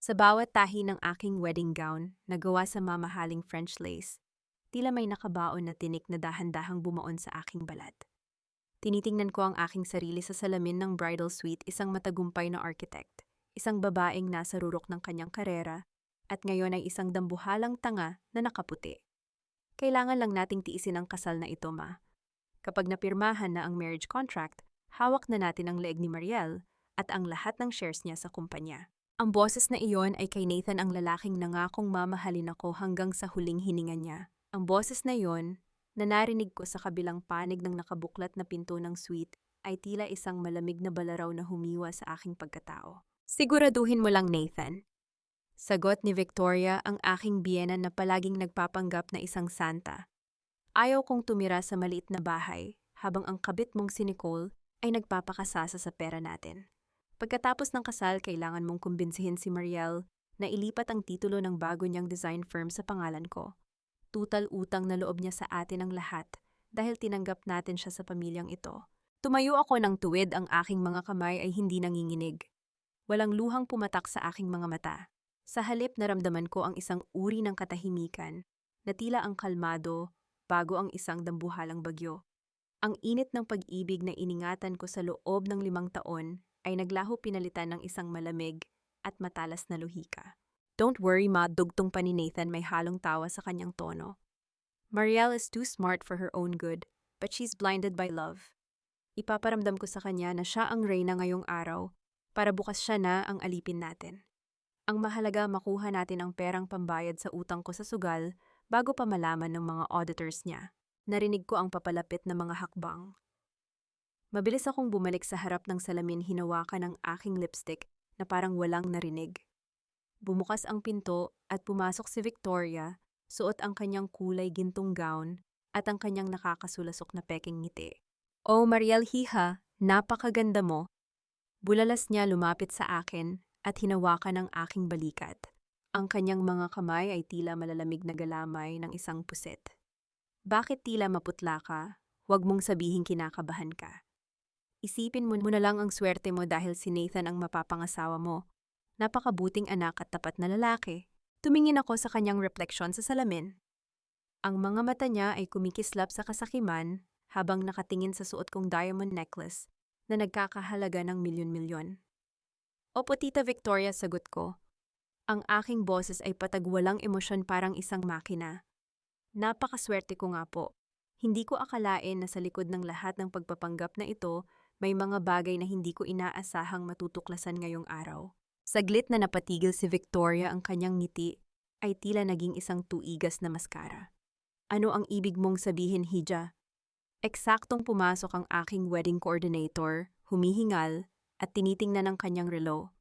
Sa bawat tahi ng aking wedding gown na gawa sa mamahaling French lace, tila may nakabaon na tinik na dahan-dahang bumaon sa aking balat. Tinitingnan ko ang aking sarili sa salamin ng bridal suite, isang matagumpay na architect, isang babaeng nasa rurok ng kanyang karera, at ngayon ay isang dambuhalang tanga na nakaputi. Kailangan lang nating tiisin ang kasal na ito, ma. Kapag napirmahan na ang marriage contract, hawak na natin ang leeg ni Mariel at ang lahat ng shares niya sa kumpanya. Ang boses na iyon ay kay Nathan, ang lalaking nangakong mamahalin ako hanggang sa huling hininga niya. Ang boses na iyon, na narinig ko sa kabilang panig ng nakabuklat na pinto ng suite, ay tila isang malamig na balaraw na humiwa sa aking pagkatao. Siguraduhin mo lang, Nathan. Sagot ni Victoria, ang aking biyena na palaging nagpapanggap na isang santa. Ayaw kong tumira sa maliit na bahay habang ang kabit mong si Nicole ay nagpapakasasa sa pera natin. Pagkatapos ng kasal, kailangan mong kumbinsihin si Mariel na ilipat ang titulo ng bago niyang design firm sa pangalan ko. Tutal utang na loob niya sa atin ang lahat dahil tinanggap natin siya sa pamilyang ito. Tumayo ako ng tuwid, ang aking mga kamay ay hindi nanginginig. Walang luhang pumatak sa aking mga mata. Sa halip, naramdaman ko ang isang uri ng katahimikan na tila ang kalmado bago ang isang dambuhalang bagyo. Ang init ng pag-ibig na iningatan ko sa loob ng 5 taon ay naglaho pinalitan ng isang malamig at matalas na luhika. Don't worry, ma, dugtong pa ni Nathan, may halong tawa sa kanyang tono. Mariel is too smart for her own good, but she's blinded by love. Ipaparamdam ko sa kanya na siya ang reyna ngayong araw para bukas siya na ang alipin natin. Ang mahalaga, makuha natin ang perang pambayad sa utang ko sa sugal bago pa malaman ng mga auditors niya. Narinig ko ang papalapit na mga hakbang. Mabilis akong bumalik sa harap ng salamin, hinawakan ang aking lipstick na parang walang narinig. Bumukas ang pinto at pumasok si Victoria, suot ang kanyang kulay gintong gown at ang kanyang nakakasulasok na peking ngiti. "Oh, Mariel Hiha, napakaganda mo." Bulalas niya, lumapit sa akin at hinawakan ang aking balikat. Ang kanyang mga kamay ay tila malalamig na galamay ng isang puset. "Bakit tila maputla ka? Huwag mong sabihing kinakabahan ka. Isipin mo na lang ang swerte mo dahil si Nathan ang mapapangasawa mo. Napakabuting anak at tapat na lalaki." Tumingin ako sa kanyang refleksyon sa salamin. Ang mga mata niya ay kumikislap sa kasakiman habang nakatingin sa suot kong diamond necklace na nagkakahalaga ng milyon-milyon. "Opo, Tita Victoria," sagot ko. Ang aking boses ay patagwalang emosyon, parang isang makina. "Napakaswerte ko nga po. Hindi ko akalain na sa likod ng lahat ng pagpapanggap na ito, may mga bagay na hindi ko inaasahang matutuklasan ngayong araw." Saglit na napatigil si Victoria, ang kanyang ngiti ay tila naging isang tuigas na maskara. "Ano ang ibig mong sabihin, Hija?" Eksaktong pumasok ang aking wedding coordinator, humihingal at tinitingnan ang kanyang relo.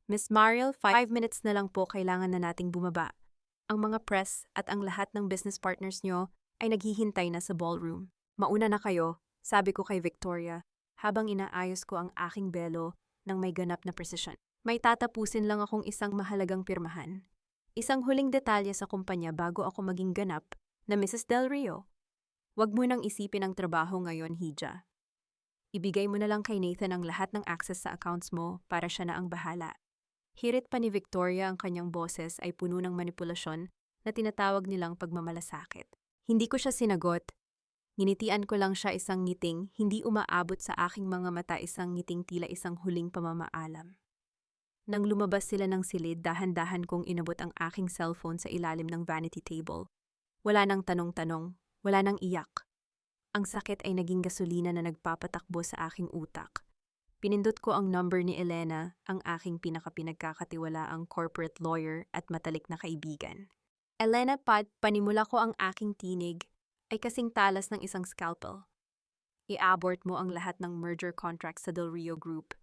"Miss Mariel, 5 minutes na lang po, kailangan na nating bumaba. Ang mga press at ang lahat ng business partners nyo ay naghihintay na sa ballroom. Mauna na kayo," sabi ko kay Victoria habang inaayos ko ang aking belo ng may ganap na presisyon. "May tatapusin lang akong isang mahalagang pirmahan. Isang huling detalye sa kumpanya bago ako maging ganap na Mrs. Del Rio. Huwag mo nang isipin ang trabaho ngayon, Hija. Ibigay mo na lang kay Nathan ang lahat ng access sa accounts mo para siya na ang bahala." Hirit pa ni Victoria, ang kanyang boses ay puno ng manipulasyon na tinatawag nilang pagmamalasakit. Hindi ko siya sinagot. Nginitian ko lang siya, isang ngiting hindi umaabot sa aking mga mata, isang ngiting tila isang huling pamamaalam. Nang lumabas sila ng silid, dahan-dahan kong inabot ang aking cellphone sa ilalim ng vanity table. Wala nang tanong-tanong, wala nang iyak. Ang sakit ay naging gasolina na nagpapatakbo sa aking utak. Pinindot ko ang number ni Elena, ang aking pinagkakatiwalaang corporate lawyer at matalik na kaibigan. "Elena, panimula ko ang aking tinig ay kasing talas ng isang scalpel. I-abort mo ang lahat ng merger contracts sa Del Rio Group.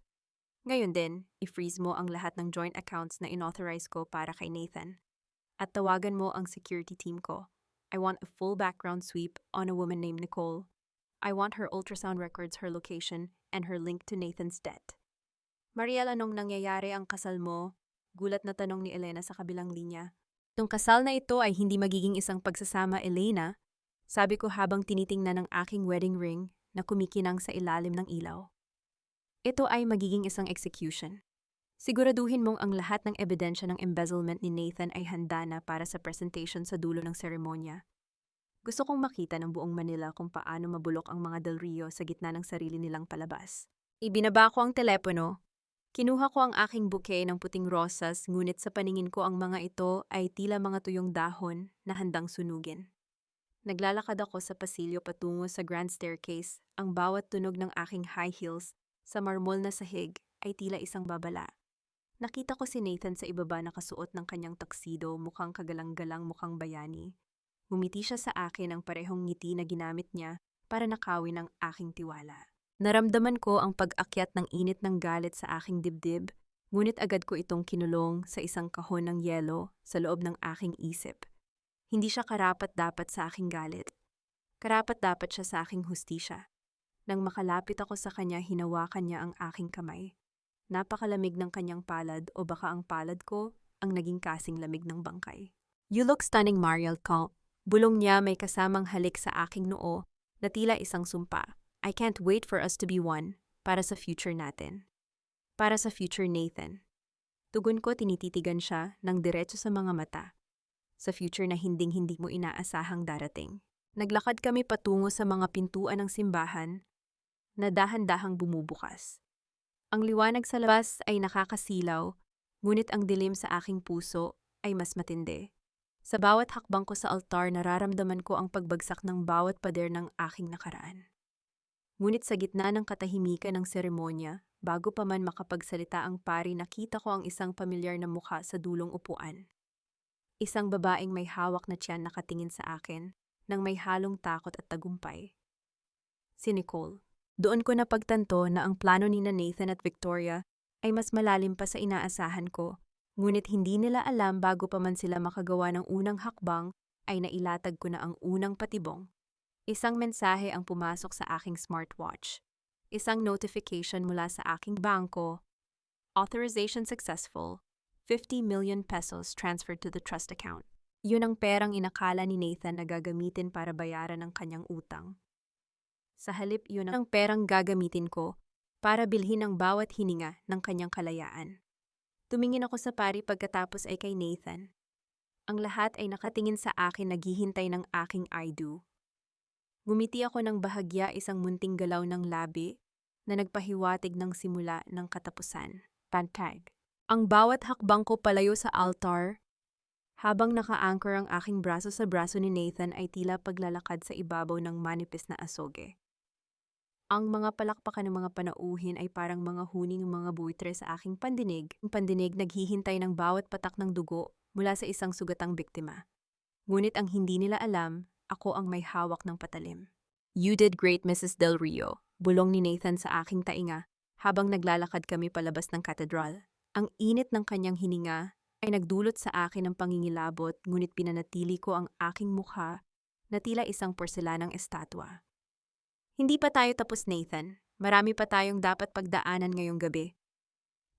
Ngayon din, i-freeze mo ang lahat ng joint accounts na inauthorize ko para kay Nathan. At tawagan mo ang security team ko. I want a full background sweep on a woman named Nicole. I want her ultrasound records, her location, and her link to Nathan's debt." "Mariel, anong nangyayari, ang kasal mo?" Gulat na tanong ni Elena sa kabilang linya. "Itong kasal na ito ay hindi magiging isang pagsasama, Elena," sabi ko habang tinitingnan ang aking wedding ring na kumikinang sa ilalim ng ilaw. "Ito ay magiging isang execution. Siguraduhin mong ang lahat ng ebidensya ng embezzlement ni Nathan ay handa na para sa presentation sa dulo ng seremonya. Gusto kong makita ng buong Manila kung paano mabulok ang mga Del Rio sa gitna ng sarili nilang palabas. Ibinaba ko ang telepono. Kinuha ko ang aking bouquet ng puting rosas, ngunit sa paningin ko ang mga ito ay tila mga tuyong dahon na handang sunugin. Naglalakad ako sa pasilyo patungo sa grand staircase. Ang bawat tunog ng aking high heels sa marmol na sahig ay tila isang babala. Nakita ko si Nathan sa ibaba nakasuot ng kanyang tuxedo, mukhang kagalang-galang, mukhang bayani. Ngumiti siya sa akin ang parehong ngiti na ginamit niya para nakawin ang aking tiwala. Naramdaman ko ang pag-akyat ng init ng galit sa aking dibdib, ngunit agad ko itong kinulong sa isang kahon ng yelo sa loob ng aking isip. Hindi siya karapat-dapat sa aking galit. Karapat-dapat siya sa aking hustisya. Nang makalapit ako sa kanya, hinawakan niya ang aking kamay. Napakalamig ng kanyang palad o baka ang palad ko ang naging kasing lamig ng bangkay. "You look stunning, Mariel Kong." Bulong niya may kasamang halik sa aking noo na tila isang sumpa. "I can't wait for us to be one para sa future natin. Para sa future Nathan." Tugon ko, tinititigan siya ng diretso sa mga mata. Sa future na hinding-hindi mo inaasahang darating. Naglakad kami patungo sa mga pintuan ng simbahan na dahan-dahang bumubukas. Ang liwanag sa labas ay nakakasilaw, ngunit ang dilim sa aking puso ay mas matindi. Sa bawat hakbang ko sa altar, nararamdaman ko ang pagbagsak ng bawat pader ng aking nakaraan. Ngunit sa gitna ng katahimikan ng seremonya, bago pa man makapagsalita ang pari, nakita ko ang isang pamilyar na mukha sa dulong upuan. Isang babaeng may hawak na tiyan nakatingin sa akin nang may halong takot at tagumpay. Si Nicole. Doon ko napagtanto na ang plano ni Nathan at Victoria ay mas malalim pa sa inaasahan ko, ngunit hindi nila alam bago pa man sila makagawa ng unang hakbang ay nailatag ko na ang unang patibong. Isang mensahe ang pumasok sa aking smartwatch. Isang notification mula sa aking bangko. Authorization successful. 50 million pesos transferred to the trust account. Yun ang perang inakala ni Nathan na gagamitin para bayaran ang kanyang utang. Sa halip, yun ang perang gagamitin ko para bilhin ang bawat hininga ng kanyang kalayaan. Tumingin ako sa pari, pagkatapos ay kay Nathan. Ang lahat ay nakatingin sa akin, naghihintay ng aking I do. Gumiti ako ng bahagya, isang munting galaw ng labi na nagpahiwatig ng simula ng katapusan. Pantag. Ang bawat hakbang ko palayo sa altar, habang naka-anchor ang aking braso sa braso ni Nathan, ay tila paglalakad sa ibabaw ng manipis na asoge. Ang mga palakpakan ng mga panauhin ay parang mga huni ng mga buitre sa aking pandinig. Ang pandinig naghihintay ng bawat patak ng dugo mula sa isang sugatang biktima. Ngunit ang hindi nila alam, ako ang may hawak ng patalim. "You did great, Mrs. Del Rio," bulong ni Nathan sa aking tainga habang naglalakad kami palabas ng katedral. Ang init ng kanyang hininga ay nagdulot sa akin ng pangingilabot, ngunit pinanatili ko ang aking mukha na tila isang porselanang estatwa. "Hindi pa tayo tapos, Nathan. Marami pa tayong dapat pagdaanan ngayong gabi."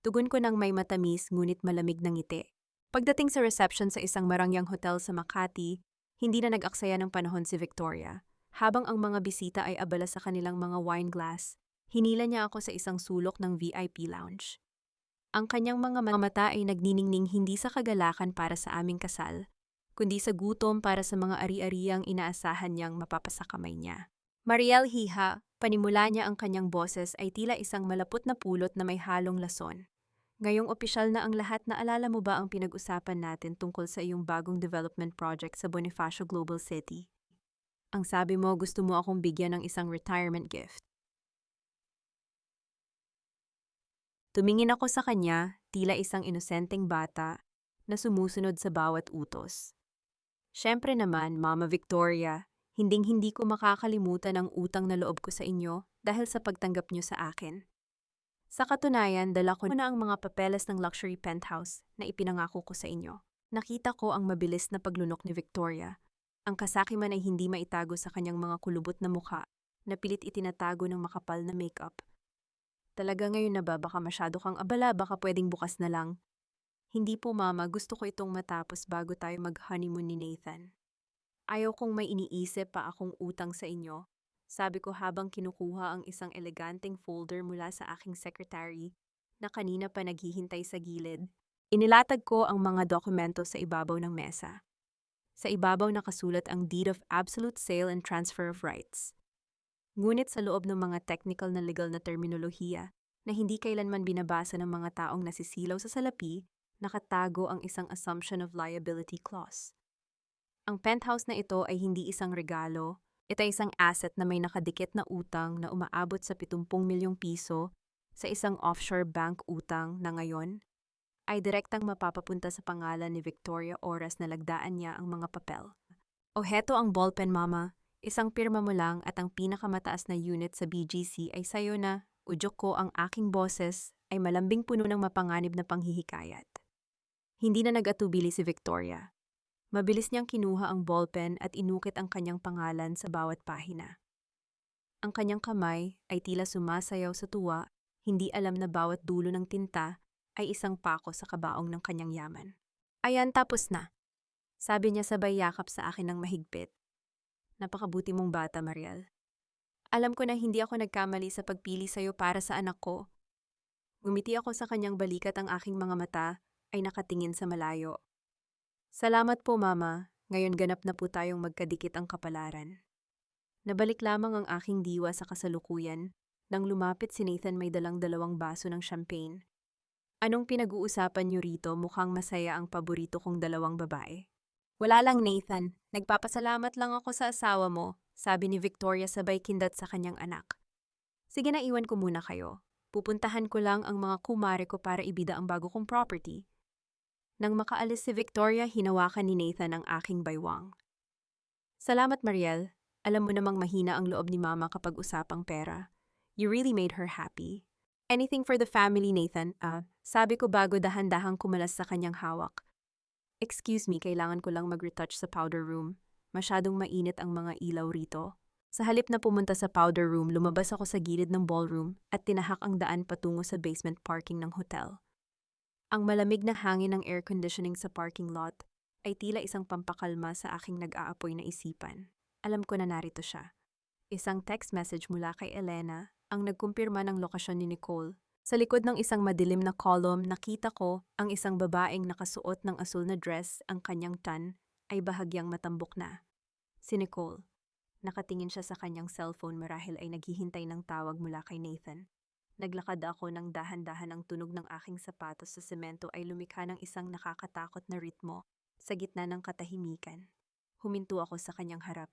Tugon ko ng may matamis ngunit malamig na ngiti. Pagdating sa reception sa isang marangyang hotel sa Makati, hindi na nag-aksaya ng panahon si Victoria. Habang ang mga bisita ay abala sa kanilang mga wine glass, hinila niya ako sa isang sulok ng VIP lounge. Ang kanyang mga mata ay nagniningning, hindi sa kagalakan para sa aming kasal, kundi sa gutom para sa mga ari-ariang inaasahan niyang mapapasakamay niya. "Mariel Hiha," panimula niya, ang kanyang boses ay tila isang malapot na pulot na may halong lason. "Ngayong opisyal na ang lahat, naalala mo ba ang pinag-usapan natin tungkol sa iyong bagong development project sa Bonifacio Global City? Ang sabi mo, gusto mo akong bigyan ng isang retirement gift." Tumingin ako sa kanya, tila isang inosenteng bata na sumusunod sa bawat utos. "Siyempre naman, Mama Victoria, hinding-hindi ko makakalimutan ang utang na loob ko sa inyo dahil sa pagtanggap niyo sa akin. Sa katunayan, dala ko na ang mga papeles ng luxury penthouse na ipinangako ko sa inyo." Nakita ko ang mabilis na paglunok ni Victoria. Ang kasakiman ay hindi maitago sa kanyang mga kulubot na mukha na pilit itinatago ng makapal na makeup. "Talaga ngayon na ba? Baka masyado kang abala, baka pwedeng bukas na lang." "Hindi po, Mama. Gusto ko itong matapos bago tayo mag-honeymoon ni Nathan. Ayaw kong may iniisip pa akong utang sa inyo," sabi ko habang kinukuha ang isang eleganteng folder mula sa aking secretary na kanina pa naghihintay sa gilid. Inilatag ko ang mga dokumento sa ibabaw ng mesa. Sa ibabaw nakasulat ang Deed of Absolute Sale and Transfer of Rights. Ngunit sa loob ng mga technical na legal na terminolohiya na hindi kailanman binabasa ng mga taong nasisilaw sa salapi, nakatago ang isang Assumption of Liability Clause. Ang penthouse na ito ay hindi isang regalo, ito ay isang asset na may nakadikit na utang na umaabot sa 70 milyong piso sa isang offshore bank utang na ngayon ay direktang mapapapunta sa pangalan ni Victoria oras na lagdaan niya ang mga papel. O heto ang ballpen mama, isang pirma mo lang at ang pinakamataas na unit sa BGC ay sayo na, udyok ko ang aking boses ay malambing puno ng mapanganib na panghihikayat. Hindi na nag-atubili si Victoria. Mabilis niyang kinuha ang ballpen at inukit ang kanyang pangalan sa bawat pahina. Ang kanyang kamay ay tila sumasayaw sa tuwa, hindi alam na bawat dulo ng tinta ay isang pako sa kabaong ng kanyang yaman. Ayan, tapos na. Sabi niya sabay yakap sa akin ng mahigpit. Napakabuti mong bata, Mariel. Alam ko na hindi ako nagkamali sa pagpili sa'yo para sa anak ko. Ngumiti ako sa kanyang balikat, ang aking mga mata ay nakatingin sa malayo. Salamat po, Mama. Ngayon ganap na po tayong magkadikit ang kapalaran. Nabalik lamang ang aking diwa sa kasalukuyan nang lumapit si Nathan may dalang 2 baso ng champagne. Anong pinag-uusapan niyo rito? Mukhang masaya ang paborito kong 2 babae. Wala lang, Nathan. Nagpapasalamat lang ako sa asawa mo, sabi ni Victoria sabay kindat sa kanyang anak. Sige na, iwan ko muna kayo. Pupuntahan ko lang ang mga kumare ko para ibida ang bago kong property. Nang makaalis si Victoria, hinawakan ni Nathan ang aking baywang. Salamat, Mariel. Alam mo namang mahina ang loob ni Mama kapag usapang pera. You really made her happy. Anything for the family, Nathan. Sabi ko bago dahan-dahang kumalas sa kanyang hawak. Excuse me, kailangan ko lang mag-retouch sa powder room. Masyadong mainit ang mga ilaw rito. Sa halip na pumunta sa powder room, lumabas ako sa gilid ng ballroom at tinahak ang daan patungo sa basement parking ng hotel. Ang malamig na hangin ng air conditioning sa parking lot ay tila isang pampakalma sa aking nag-aapoy na isipan. Alam ko na narito siya. Isang text message mula kay Elena ang nagkumpirma ng lokasyon ni Nicole. Sa likod ng isang madilim na column, nakita ko ang isang babaeng nakasuot ng asul na dress, ang kanyang tan ay bahagyang matambok na. Si Nicole. Nakatingin siya sa kanyang cellphone marahil ay naghihintay ng tawag mula kay Nathan. Naglakad ako ng dahan-dahan, ang tunog ng aking sapatos sa semento ay lumikha ng isang nakakatakot na ritmo sa gitna ng katahimikan. Huminto ako sa kanyang harap.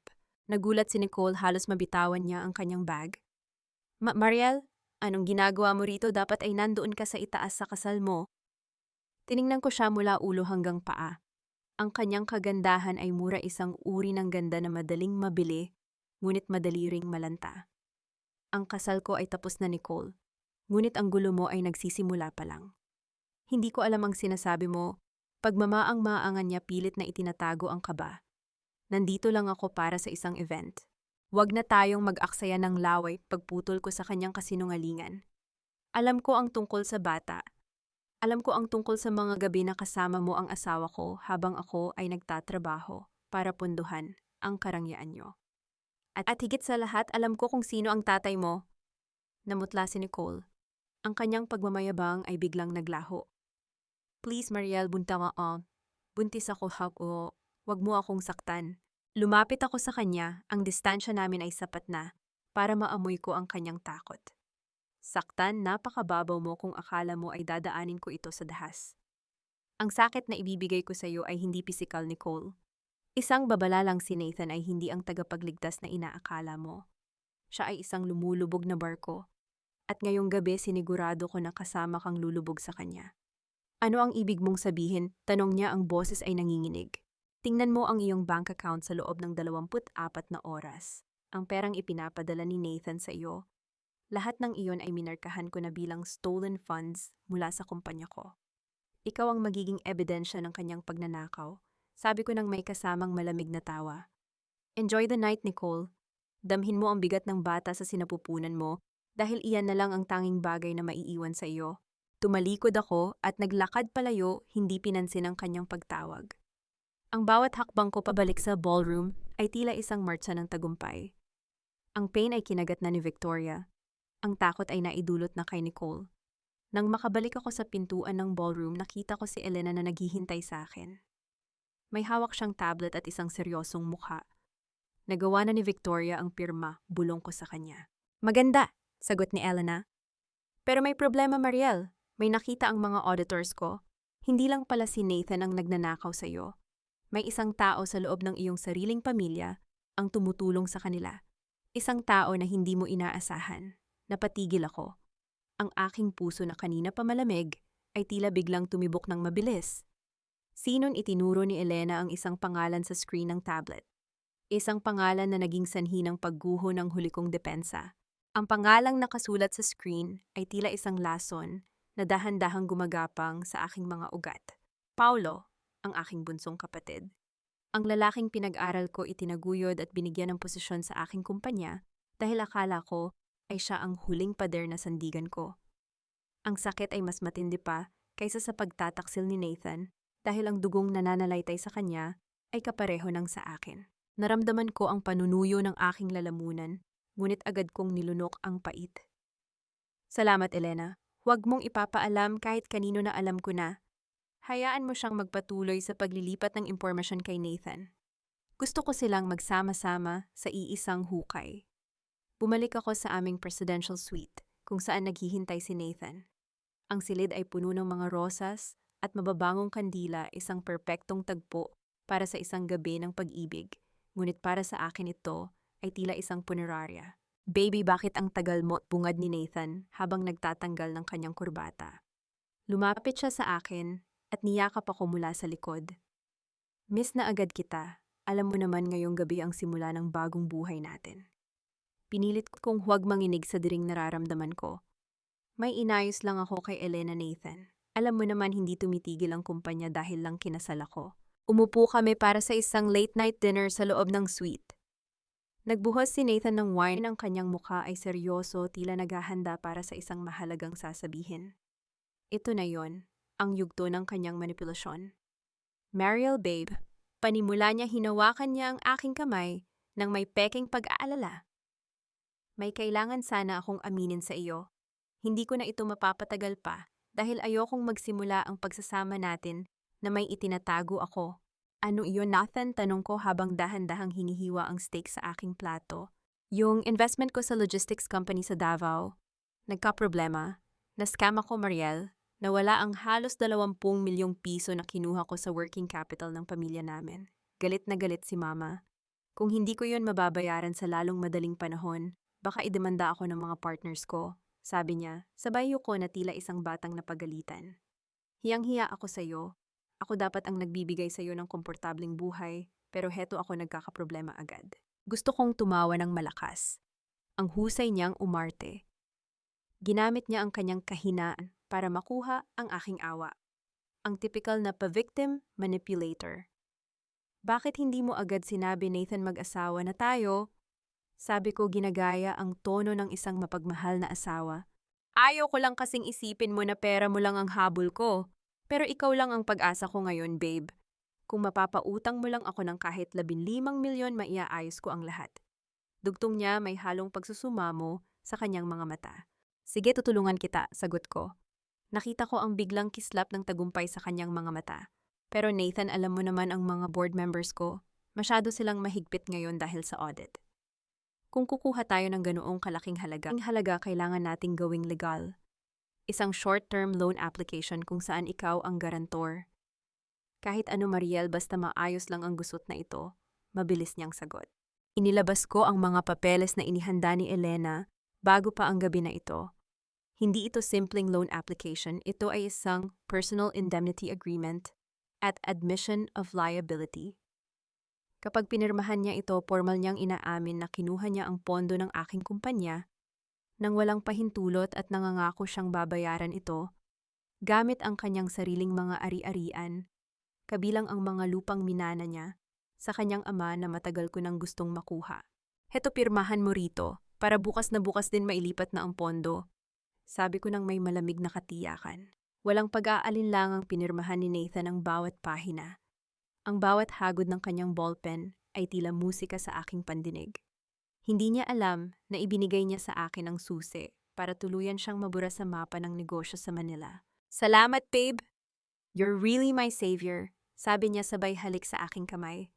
Nagulat si Nicole, halos mabitawan niya ang kanyang bag. Mariel, anong ginagawa mo rito? Dapat ay nandoon ka sa itaas sa kasal mo. Tiningnan ko siya mula ulo hanggang paa. Ang kanyang kagandahan ay mura, isang uri ng ganda na madaling mabili, ngunit madali ring malanta. Ang kasal ko ay tapos na, Nicole. Ngunit ang gulo mo ay nagsisimula pa lang. Hindi ko alam ang sinasabi mo. Pagmamaang-maangan niya, pilit na itinatago ang kaba. Nandito lang ako para sa isang event. Huwag na tayong mag-aksaya ng laway, pagputol ko sa kanyang kasinungalingan. Alam ko ang tungkol sa bata. Alam ko ang tungkol sa mga gabi na kasama mo ang asawa ko habang ako ay nagtatrabaho para punduhan ang karangyaan niyo. At higit sa lahat, alam ko kung sino ang tatay mo. Namutla si Nicole. Ang kanyang pagmamayabang ay biglang naglaho. Please, Mariel, buntis ako, wag mo akong saktan. Lumapit ako sa kanya, ang distansya namin ay sapat na para maamoy ko ang kanyang takot. Saktan, napakababaw mo kung akala mo ay dadaanin ko ito sa dahas. Ang sakit na ibibigay ko sa iyo ay hindi pisikal, Nicole. Isang babala lang si Nathan ay hindi ang tagapagligtas na inaakala mo. Siya ay isang lumulubog na barko. At ngayong gabi sinigurado ko na kasama kang lulubog sa kanya. Ano ang ibig mong sabihin? Tanong niya, ang boses ay nanginginig. Tingnan mo ang iyong bank account sa loob ng 24 na oras. Ang perang ipinapadala ni Nathan sa iyo. Lahat ng iyon ay minarkahan ko na bilang stolen funds mula sa kumpanya ko. Ikaw ang magiging ebidensya ng kanyang pagnanakaw. Sabi ko nang may kasamang malamig na tawa. Enjoy the night, Nicole. Damhin mo ang bigat ng bata sa sinapupunan mo dahil iyan na lang ang tanging bagay na maiiwan sa iyo. Tumalikod ako at naglakad palayo, hindi pinansin ang kanyang pagtawag. Ang bawat hakbang ko pabalik sa ballroom ay tila isang martsa ng tagumpay. Ang pain ay kinagat na ni Victoria. Ang takot ay naidulot na kay Nicole. Nang makabalik ako sa pintuan ng ballroom, nakita ko si Elena na naghihintay sa akin. May hawak siyang tablet at isang seryosong mukha. Nagawa na ni Victoria ang pirma, bulong ko sa kanya. Maganda, sagot ni Elena. Pero may problema, Mariel. May nakita ang mga auditors ko. Hindi lang pala si Nathan ang nagnanakaw sa iyo. May isang tao sa loob ng iyong sariling pamilya ang tumutulong sa kanila. Isang tao na hindi mo inaasahan. Napatigil ako. Ang aking puso na kanina pa malamig ay tila biglang tumibok ng mabilis. Sinon itinuro ni Elena ang isang pangalan sa screen ng tablet. Isang pangalan na naging sanhi ng pagguho ng huli kong depensa. Ang pangalang nakasulat sa screen ay tila isang lason na dahan-dahang gumagapang sa aking mga ugat. Paulo, ang aking bunsong kapatid. Ang lalaking pinag-aral ko itinaguyod at binigyan ng posisyon sa aking kumpanya dahil akala ko ay siya ang huling pader na sandigan ko. Ang sakit ay mas matindi pa kaysa sa pagtataksil ni Nathan dahil ang dugong nananalaytay sa kanya ay kapareho ng sa akin. Naramdaman ko ang panunuyo ng aking lalamunan, ngunit agad kong nilunok ang pait. Salamat, Elena. Huwag mong ipapaalam kahit kanino na alam ko na. Hayaan mo siyang magpatuloy sa paglilipat ng impormasyon kay Nathan. Gusto ko silang magsama-sama sa iisang hukay. Bumalik ako sa aming presidential suite kung saan naghihintay si Nathan. Ang silid ay puno ng mga rosas at mababangong kandila, isang perpektong tagpo para sa isang gabi ng pag-ibig. Ngunit para sa akin ito ay tila isang punerarya. Baby, bakit ang tagal mo? Bungad ni Nathan habang nagtatanggal ng kanyang kurbata. Lumapit siya sa akin at niyakap ako mula sa likod. Miss na agad kita. Alam mo naman ngayong gabi ang simula ng bagong buhay natin. Pinilit kong huwag manginig sa diring nararamdaman ko. May inayos lang ako kay Elena, Nathan. Alam mo naman hindi tumitigil ang kumpanya dahil lang kinasal ako. Umupo kami para sa isang late-night dinner sa loob ng suite. Nagbuhos si Nathan ng wine, ang kanyang mukha ay seryoso, tila naghahanda para sa isang mahalagang sasabihin. Ito na yon, ang yugto ng kanyang manipulasyon. Mariel, babe, panimula niya hinawakan niya ang aking kamay nang may peking pag-aalala. May kailangan sana akong aminin sa iyo. Hindi ko na ito mapapatagal pa dahil ayokong magsimula ang pagsasama natin na may itinatago ako. Ano iyon, Nathan? Tanong ko habang dahan-dahang hinihiwa ang steak sa aking plato. Yung investment ko sa logistics company sa Davao. Nagka-problema. Na-scam ako, Mariel. Nawala ang halos 20 milyong piso na kinuha ko sa working capital ng pamilya namin. Galit na galit si Mama. Kung hindi ko yun mababayaran sa lalong madaling panahon, baka idemanda ako ng mga partners ko. Sabi niya, sabay ko na tila isang batang napagalitan. Hiyang-hiya ako sa iyo. Ako dapat ang nagbibigay sa iyo ng komportabling buhay, pero heto ako nagkakaproblema agad. Gusto kong tumawa ng malakas. Ang husay niyang umarte. Ginamit niya ang kanyang kahinaan para makuha ang aking awa. Ang typical na pa-victim manipulator. Bakit hindi mo agad sinabi, Nathan, mag-asawa na tayo? Sabi ko, ginagaya ang tono ng isang mapagmahal na asawa. Ayaw ko lang kasing isipin mo na pera mo lang ang habol ko. Pero ikaw lang ang pag-asa ko ngayon, babe. Kung mapapautang mo lang ako ng kahit 15 milyon, maiaayos ko ang lahat. Dugtong niya may halong pagsusumamo sa kanyang mga mata. Sige, tutulungan kita, sagot ko. Nakita ko ang biglang kislap ng tagumpay sa kanyang mga mata. Pero Nathan, alam mo naman ang mga board members ko. Masyado silang mahigpit ngayon dahil sa audit. Kung kukuha tayo ng ganoong kalaking halaga, ang halaga kailangan nating gawing legal. Isang short-term loan application kung saan ikaw ang garantor. Kahit ano, Mariel, basta maayos lang ang gusot na ito, mabilis niyang sagot. Inilabas ko ang mga papeles na inihanda ni Elena bago pa ang gabi na ito. Hindi ito simpleng loan application, ito ay isang personal indemnity agreement at admission of liability. Kapag pinirmahan niya ito, formal niyang inaamin na kinuha niya ang pondo ng aking kumpanya nang walang pahintulot at nangangako siyang babayaran ito gamit ang kanyang sariling mga ari-arian, kabilang ang mga lupang minana niya sa kanyang ama na matagal ko nang gustong makuha. Heto, pirmahan mo rito para bukas na bukas din mailipat na ang pondo. Sabi ko nang may malamig na katiyakan. Walang pag-aalinlangang pinirmahan ni Nathan ang bawat pahina. Ang bawat hagod ng kanyang ballpen ay tila musika sa aking pandinig. Hindi niya alam na ibinigay niya sa akin ang susi para tuluyan siyang mabura sa mapa ng negosyo sa Manila. Salamat, babe! You're really my savior, sabi niya sabay halik sa aking kamay.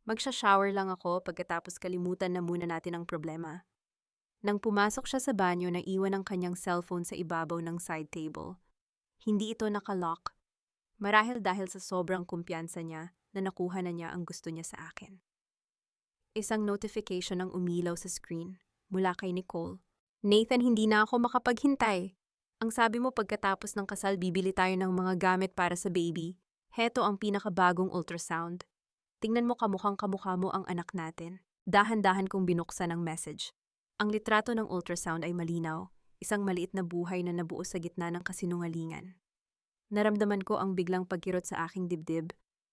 Magsha-shower lang ako pagkatapos kalimutan na muna natin ang problema. Nang pumasok siya sa banyo, naiwan ang kanyang cellphone sa ibabaw ng side table. Hindi ito nakalock. Marahil dahil sa sobrang kumpiyansa niya na nakuha na niya ang gusto niya sa akin. Isang notification ang umilaw sa screen mula kay Nicole. Nathan, hindi na ako makapaghintay. Ang sabi mo pagkatapos ng kasal bibili tayo ng mga gamit para sa baby. Heto ang pinakabagong ultrasound. Tingnan mo kamukhang kamukha mo ang anak natin. Dahan-dahan kong binuksan ang message. Ang litrato ng ultrasound ay malinaw, isang maliit na buhay na nabuo sa gitna ng kasinungalingan. Naramdaman ko ang biglang pagkirot sa aking dibdib.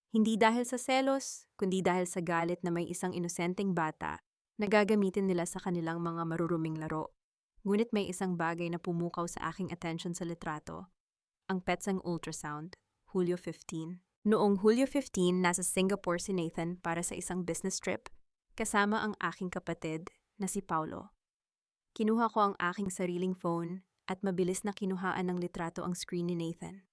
Hindi dahil sa selos, kundi dahil sa galit na may isang inosenteng bata na gagamitin nila sa kanilang mga maruruming laro. Ngunit may isang bagay na pumukaw sa aking attention sa litrato. Ang petsang ultrasound, Hulyo 15. Noong Hulyo 15, nasa Singapore si Nathan para sa isang business trip, kasama ang aking kapatid na si Paulo. Kinuha ko ang aking sariling phone at mabilis na kinuhaan ng litrato ang screen ni Nathan.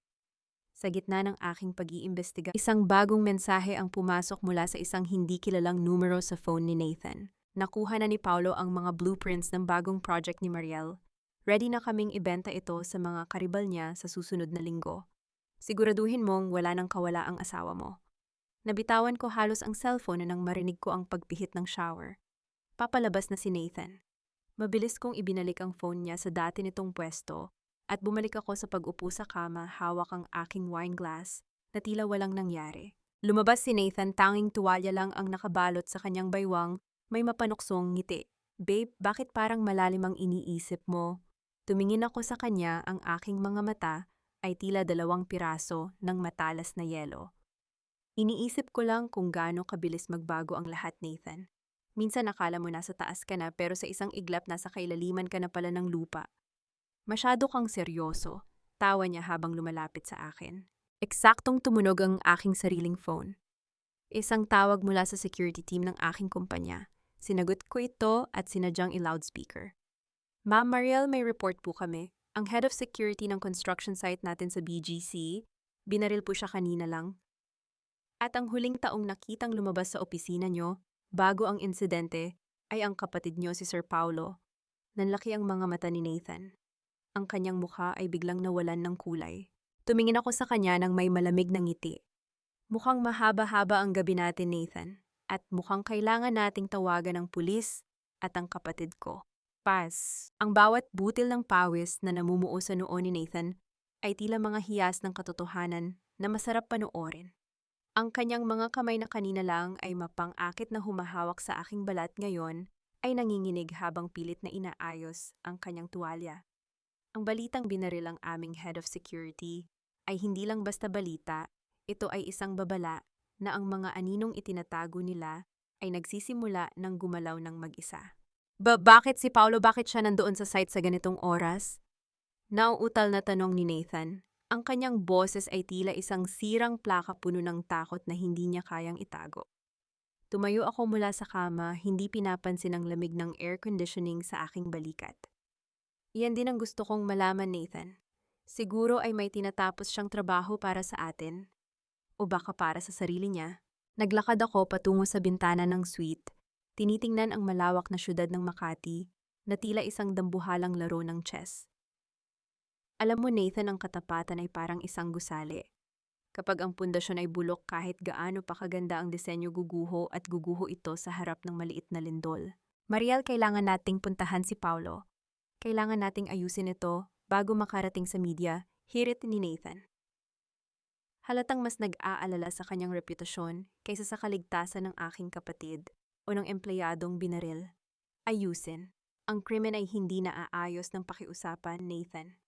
Sa gitna ng aking pag-iimbestiga, isang bagong mensahe ang pumasok mula sa isang hindi kilalang numero sa phone ni Nathan. Nakuha na ni Paulo ang mga blueprints ng bagong project ni Mariel. Ready na kaming ibenta ito sa mga karibal niya sa susunod na linggo. Siguraduhin mong wala nang kawala ang asawa mo. Nabitawan ko halos ang cellphone nang marinig ko ang pagpihit ng shower. Papalabas na si Nathan. Mabilis kong ibinalik ang phone niya sa dati nitong pwesto at bumalik ako sa pag-upo sa kama hawak ang aking wine glass na tila walang nangyari. Lumabas si Nathan, tanging tuwalya lang ang nakabalot sa kanyang baywang. May mapanuksong ngiti. Babe, bakit parang malalim ang iniisip mo? Tumingin ako sa kanya, ang aking mga mata ay tila 2 piraso ng matalas na yelo. Iniisip ko lang kung gaano kabilis magbago ang lahat, Nathan. Minsan nakala mo nasa taas ka na pero sa isang iglap nasa kailaliman ka na pala ng lupa. Masyado kang seryoso, tawa niya habang lumalapit sa akin. Eksaktong tumunog ang aking sariling phone. Isang tawag mula sa security team ng aking kumpanya. Sinagot ko ito at sinadyang i-loudspeaker. Ma'am Mariel, may report po kami. Ang head of security ng construction site natin sa BGC, binaril po siya kanina lang. At ang huling taong nakitang lumabas sa opisina nyo, bago ang insidente, ay ang kapatid nyo si Sir Paulo. Nanlaki ang mga mata ni Nathan. Ang kanyang mukha ay biglang nawalan ng kulay. Tumingin ako sa kanya nang may malamig na ngiti. Mukhang mahaba-haba ang gabi natin, Nathan. At mukhang kailangan nating tawagan ng pulis at ang kapatid ko. Paz. Ang bawat butil ng pawis na namumuo sa noo ni Nathan ay tila mga hiyas ng katotohanan na masarap panoorin. Ang kanyang mga kamay na kanina lang ay mapang-akit na humahawak sa aking balat ngayon ay nanginginig habang pilit na inaayos ang kanyang tuwalya. Ang balitang binaril ang aming head of security ay hindi lang basta balita, ito ay isang babala na ang mga aninong itinatago nila ay nagsisimula ng gumalaw ng mag-isa. Bakit si Paulo, bakit siya nandoon sa site sa ganitong oras? Nauutal na tanong ni Nathan. Ang kanyang boses ay tila isang sirang plaka puno ng takot na hindi niya kayang itago. Tumayo ako mula sa kama, hindi pinapansin ang lamig ng air conditioning sa aking balikat. Iyan din ang gusto kong malaman, Nathan. Siguro ay may tinatapos siyang trabaho para sa atin. O baka para sa sarili niya. Naglakad ako patungo sa bintana ng suite. Tinitingnan ang malawak na syudad ng Makati na tila isang dambuhalang laro ng chess. Alam mo, Nathan, ang katapatan ay parang isang gusali. Kapag ang pundasyon ay bulok, kahit gaano pa kaganda ang disenyo, guguho at guguho ito sa harap ng maliit na lindol. Mariel, kailangan nating puntahan si Paulo. Kailangan nating ayusin ito bago makarating sa media, hirit ni Nathan. Halatang mas nag-aalala sa kanyang reputasyon kaysa sa kaligtasan ng aking kapatid o ng empleyadong binaril. Ayusin. Ang krimen ay hindi naaayos ng pakiusapan, Nathan.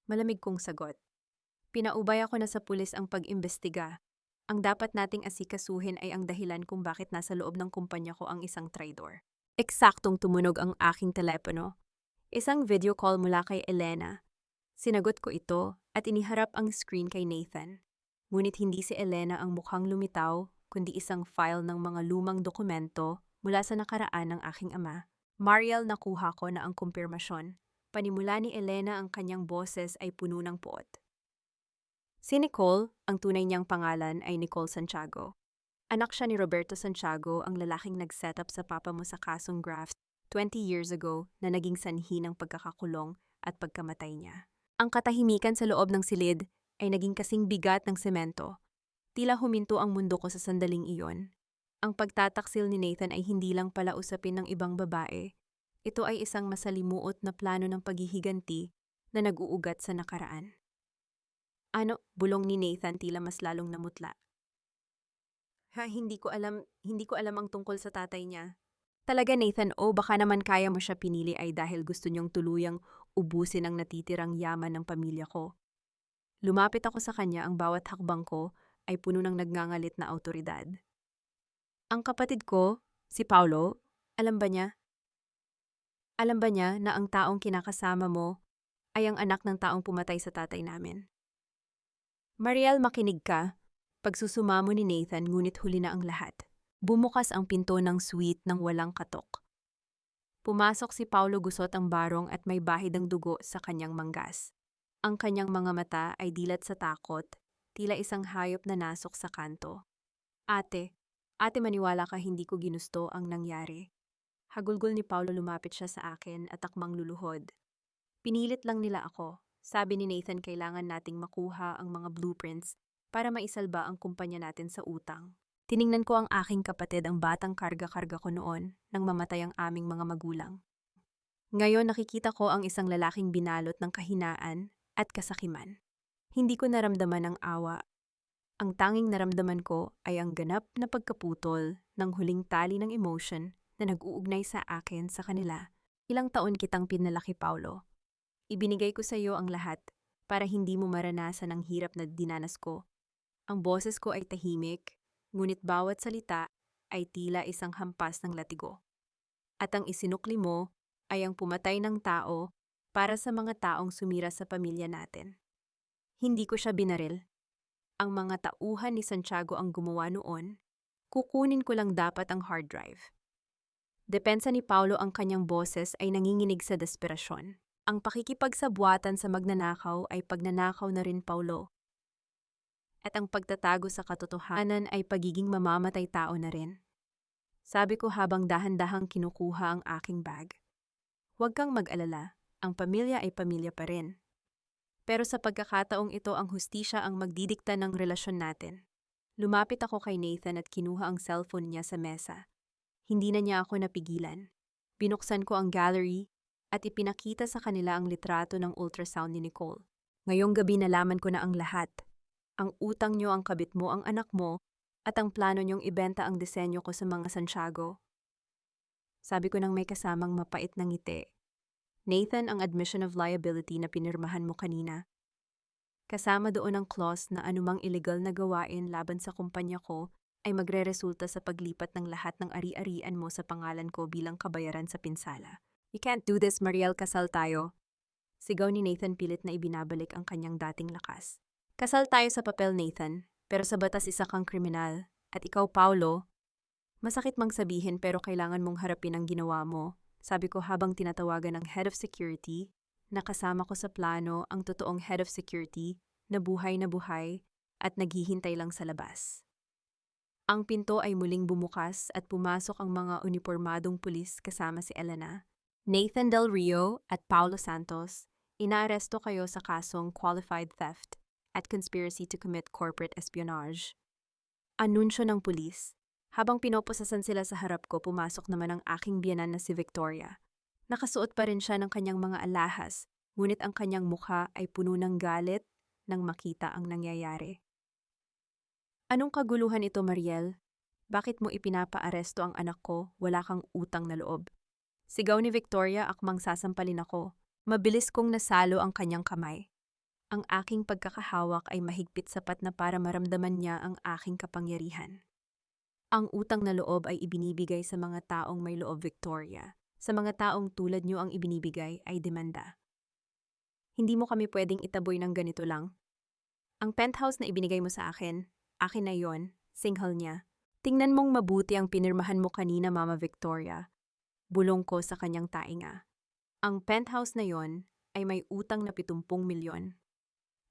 Malamig kong sagot. Pinaubay ako na sa pulis ang pag-imbestiga. Ang dapat nating asikasuhin ay ang dahilan kung bakit nasa loob ng kumpanya ko ang isang traidor. Eksaktong tumunog ang aking telepono. Isang video call mula kay Elena. Sinagot ko ito at iniharap ang screen kay Nathan. Ngunit hindi si Elena ang mukhang lumitaw, kundi isang file ng mga lumang dokumento mula sa nakaraan ng aking ama. Mariel, nakuha ko na ang kumpirmasyon. Panimula ni Elena ang kanyang boses ay puno ng puot. Si Nicole, ang tunay niyang pangalan ay Nicole Santiago. Anak siya ni Roberto Santiago, ang lalaking nag-setup sa papa mo sa kasong graft 20 years ago na naging sanhi ng pagkakakulong at pagkamatay niya. Ang katahimikan sa loob ng silid ay naging kasing bigat ng semento. Tila huminto ang mundo ko sa sandaling iyon. Ang pagtataksil ni Nathan ay hindi lang pala usapin ng ibang babae. Ito ay isang masalimuot na plano ng paghihiganti na nag-uugat sa nakaraan. Ano? Bulong ni Nathan tila mas lalong namutla. Hindi ko alam ang tungkol sa tatay niya. Talaga Nathan, baka naman kaya mo siya pinili ay dahil gusto niyong tuluyang ubusin ang natitirang yaman ng pamilya ko. Lumapit ako sa kanya, ang bawat hakbang ko ay puno ng nagngangalit na awtoridad. Ang kapatid ko, si Paulo, alam ba niya? Alam ba niya na ang taong kinakasama mo ay ang anak ng taong pumatay sa tatay namin? Mariel, makinig ka. Pagsusumamo ni Nathan, ngunit huli na ang lahat. Bumukas ang pinto ng suite ng walang katok. Pumasok si Paulo, gusot ang barong at may bahid ng dugo sa kanyang manggas. Ang kanyang mga mata ay dilat sa takot, tila isang hayop na nasok sa kanto. Ate maniwala ka, hindi ko ginusto ang nangyari. Hagulgol ni Paulo, lumapit siya sa akin at akmang luluhod. Pinilit lang nila ako. Sabi ni Nathan, kailangan nating makuha ang mga blueprints para maisalba ang kumpanya natin sa utang. Tiningnan ko ang aking kapatid, ang batang karga-karga ko noon nang mamatay ang aming mga magulang. Ngayon nakikita ko ang isang lalaking binalot ng kahinaan at kasakiman. Hindi ko naramdaman ang awa. Ang tanging naramdaman ko ay ang ganap na pagkaputol ng huling tali ng emotion na nag-uugnay sa akin sa kanila. Ilang taon kitang pinalaki, Paulo. Ibinigay ko sa iyo ang lahat para hindi mo maranasan ang hirap na dinanas ko. Ang boses ko ay tahimik, ngunit bawat salita ay tila isang hampas ng latigo. At ang isinukli mo ay ang pumatay ng tao para sa mga taong sumira sa pamilya natin. Hindi ko siya binaril. Ang mga tauhan ni Santiago ang gumawa noon. Kukunin ko lang dapat ang hard drive. Depensa ni Paulo, ang kanyang boses ay nanginginig sa desperasyon. Ang pakikipagsabwatan sa magnanakaw ay pagnanakaw na rin, Paulo. At ang pagtatago sa katotohanan ay pagiging mamamatay tao na rin. Sabi ko habang dahan-dahang kinukuha ang aking bag. Huwag kang mag-alala, ang pamilya ay pamilya pa rin. Pero sa pagkakataong ito, ang hustisya ang magdidikta ng relasyon natin. Lumapit ako kay Nathan at kinuha ang cellphone niya sa mesa. Hindi na niya ako napigilan. Binuksan ko ang gallery at ipinakita sa kanila ang litrato ng ultrasound ni Nicole. Ngayong gabi nalaman ko na ang lahat. Ang utang niyo, ang kabit mo, ang anak mo, at ang plano niyong ibenta ang disenyo ko sa mga Santiago. Sabi ko nang may kasamang mapait na ngiti. Nathan, ang admission of liability na pinirmahan mo kanina. Kasama doon ang clause na anumang illegal na gawain laban sa kumpanya ko ay magre-resulta sa paglipat ng lahat ng ari-arian mo sa pangalan ko bilang kabayaran sa pinsala. You can't do this, Mariel, kasal tayo. Sigaw ni Nathan, pilit na ibinabalik ang kanyang dating lakas. Kasal tayo sa papel, Nathan, pero sa batas isa kang kriminal. At ikaw, Paulo, masakit mang sabihin pero kailangan mong harapin ang ginawa mo. Sabi ko habang tinatawagan ng head of security, nakasama ko sa plano ang totoong head of security na buhay at naghihintay lang sa labas. Ang pinto ay muling bumukas at pumasok ang mga unipormadong pulis kasama si Elena. Nathan Del Rio at Paulo Santos, inaaresto kayo sa kasong qualified theft at conspiracy to commit corporate espionage. Anunsyo ng pulis. Habang pinoposasan sila sa harap ko, pumasok naman ang aking biyenan na si Victoria. Nakasuot pa rin siya ng kanyang mga alahas, ngunit ang kanyang mukha ay puno ng galit nang makita ang nangyayari. Anong kaguluhan ito, Mariel? Bakit mo ipinapaaresto ang anak ko? Wala kang utang na loob. Sigaw ni Victoria, akmang sasampalin ako. Mabilis kong nasalo ang kanyang kamay. Ang aking pagkakahawak ay mahigpit sapat na para maramdaman niya ang aking kapangyarihan. Ang utang na loob ay ibinibigay sa mga taong may loob, Victoria. Sa mga taong tulad niyo ang ibinibigay ay demanda. Hindi mo kami pwedeng itaboy ng ganito lang. Ang penthouse na ibinigay mo sa akin na yon, singhal niya. Tingnan mong mabuti ang pinirmahan mo kanina, Mama Victoria. Bulong ko sa kanyang tainga. Ang penthouse na yon ay may utang na 70 milyon.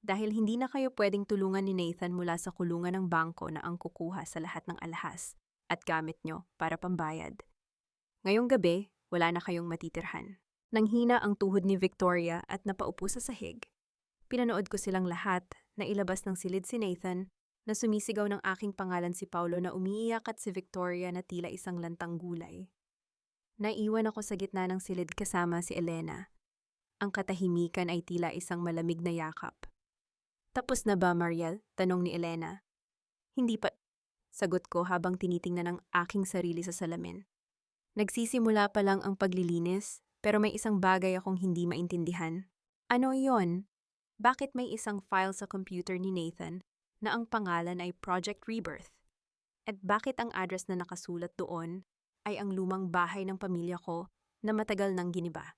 Dahil hindi na kayo pwedeng tulungan ni Nathan mula sa kulungan ng bangko na ang kukuha sa lahat ng alahas at gamit nyo para pambayad. Ngayong gabi, wala na kayong matitirhan. Nanghina ang tuhod ni Victoria at napaupo sa sahig. Pinanood ko silang lahat na ilabas ng silid si Nathan na sumisigaw ng aking pangalan si Paulo na umiiyak at si Victoria na tila isang lantang gulay. Naiwan ako sa gitna ng silid kasama si Elena. Ang katahimikan ay tila isang malamig na yakap. Tapos na ba, Mariel? Tanong ni Elena. Hindi pa, sagot ko habang tinitingnan ang aking sarili sa salamin. Nagsisimula pa lang ang paglilinis, pero may isang bagay akong hindi maintindihan. Ano iyon? Bakit may isang file sa computer ni Nathan na ang pangalan ay Project Rebirth? At bakit ang address na nakasulat doon ay ang lumang bahay ng pamilya ko na matagal nang giniba?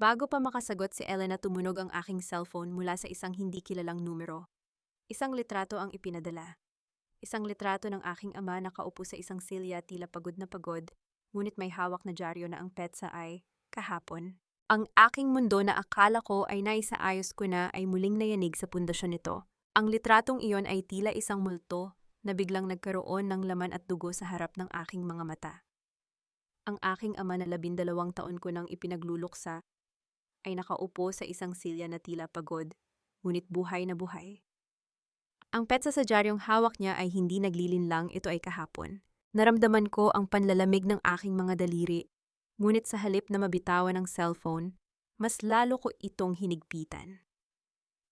Bago pa makasagot si Elena, tumunog ang aking cellphone mula sa isang hindi kilalang numero. Isang litrato ang ipinadala. Isang litrato ng aking ama nakaupo sa isang silya tila pagod na pagod, ngunit may hawak na dyaryo na ang petsa ay kahapon. Ang aking mundo na akala ko ay naisaayos ko na ay muling nayanig sa pundasyon nito. Ang litratong iyon ay tila isang multo na biglang nagkaroon ng laman at dugo sa harap ng aking mga mata. Ang aking ama na 12 taon ko nang ipinagluluksa ay nakaupo sa isang silya na tila pagod, ngunit buhay na buhay. Ang petsa sa dyaryong hawak niya ay hindi naglilinlang, ito ay kahapon. Naramdaman ko ang panlalamig ng aking mga daliri, ngunit sa halip na mabitawan ng cellphone, mas lalo ko itong hinigpitan.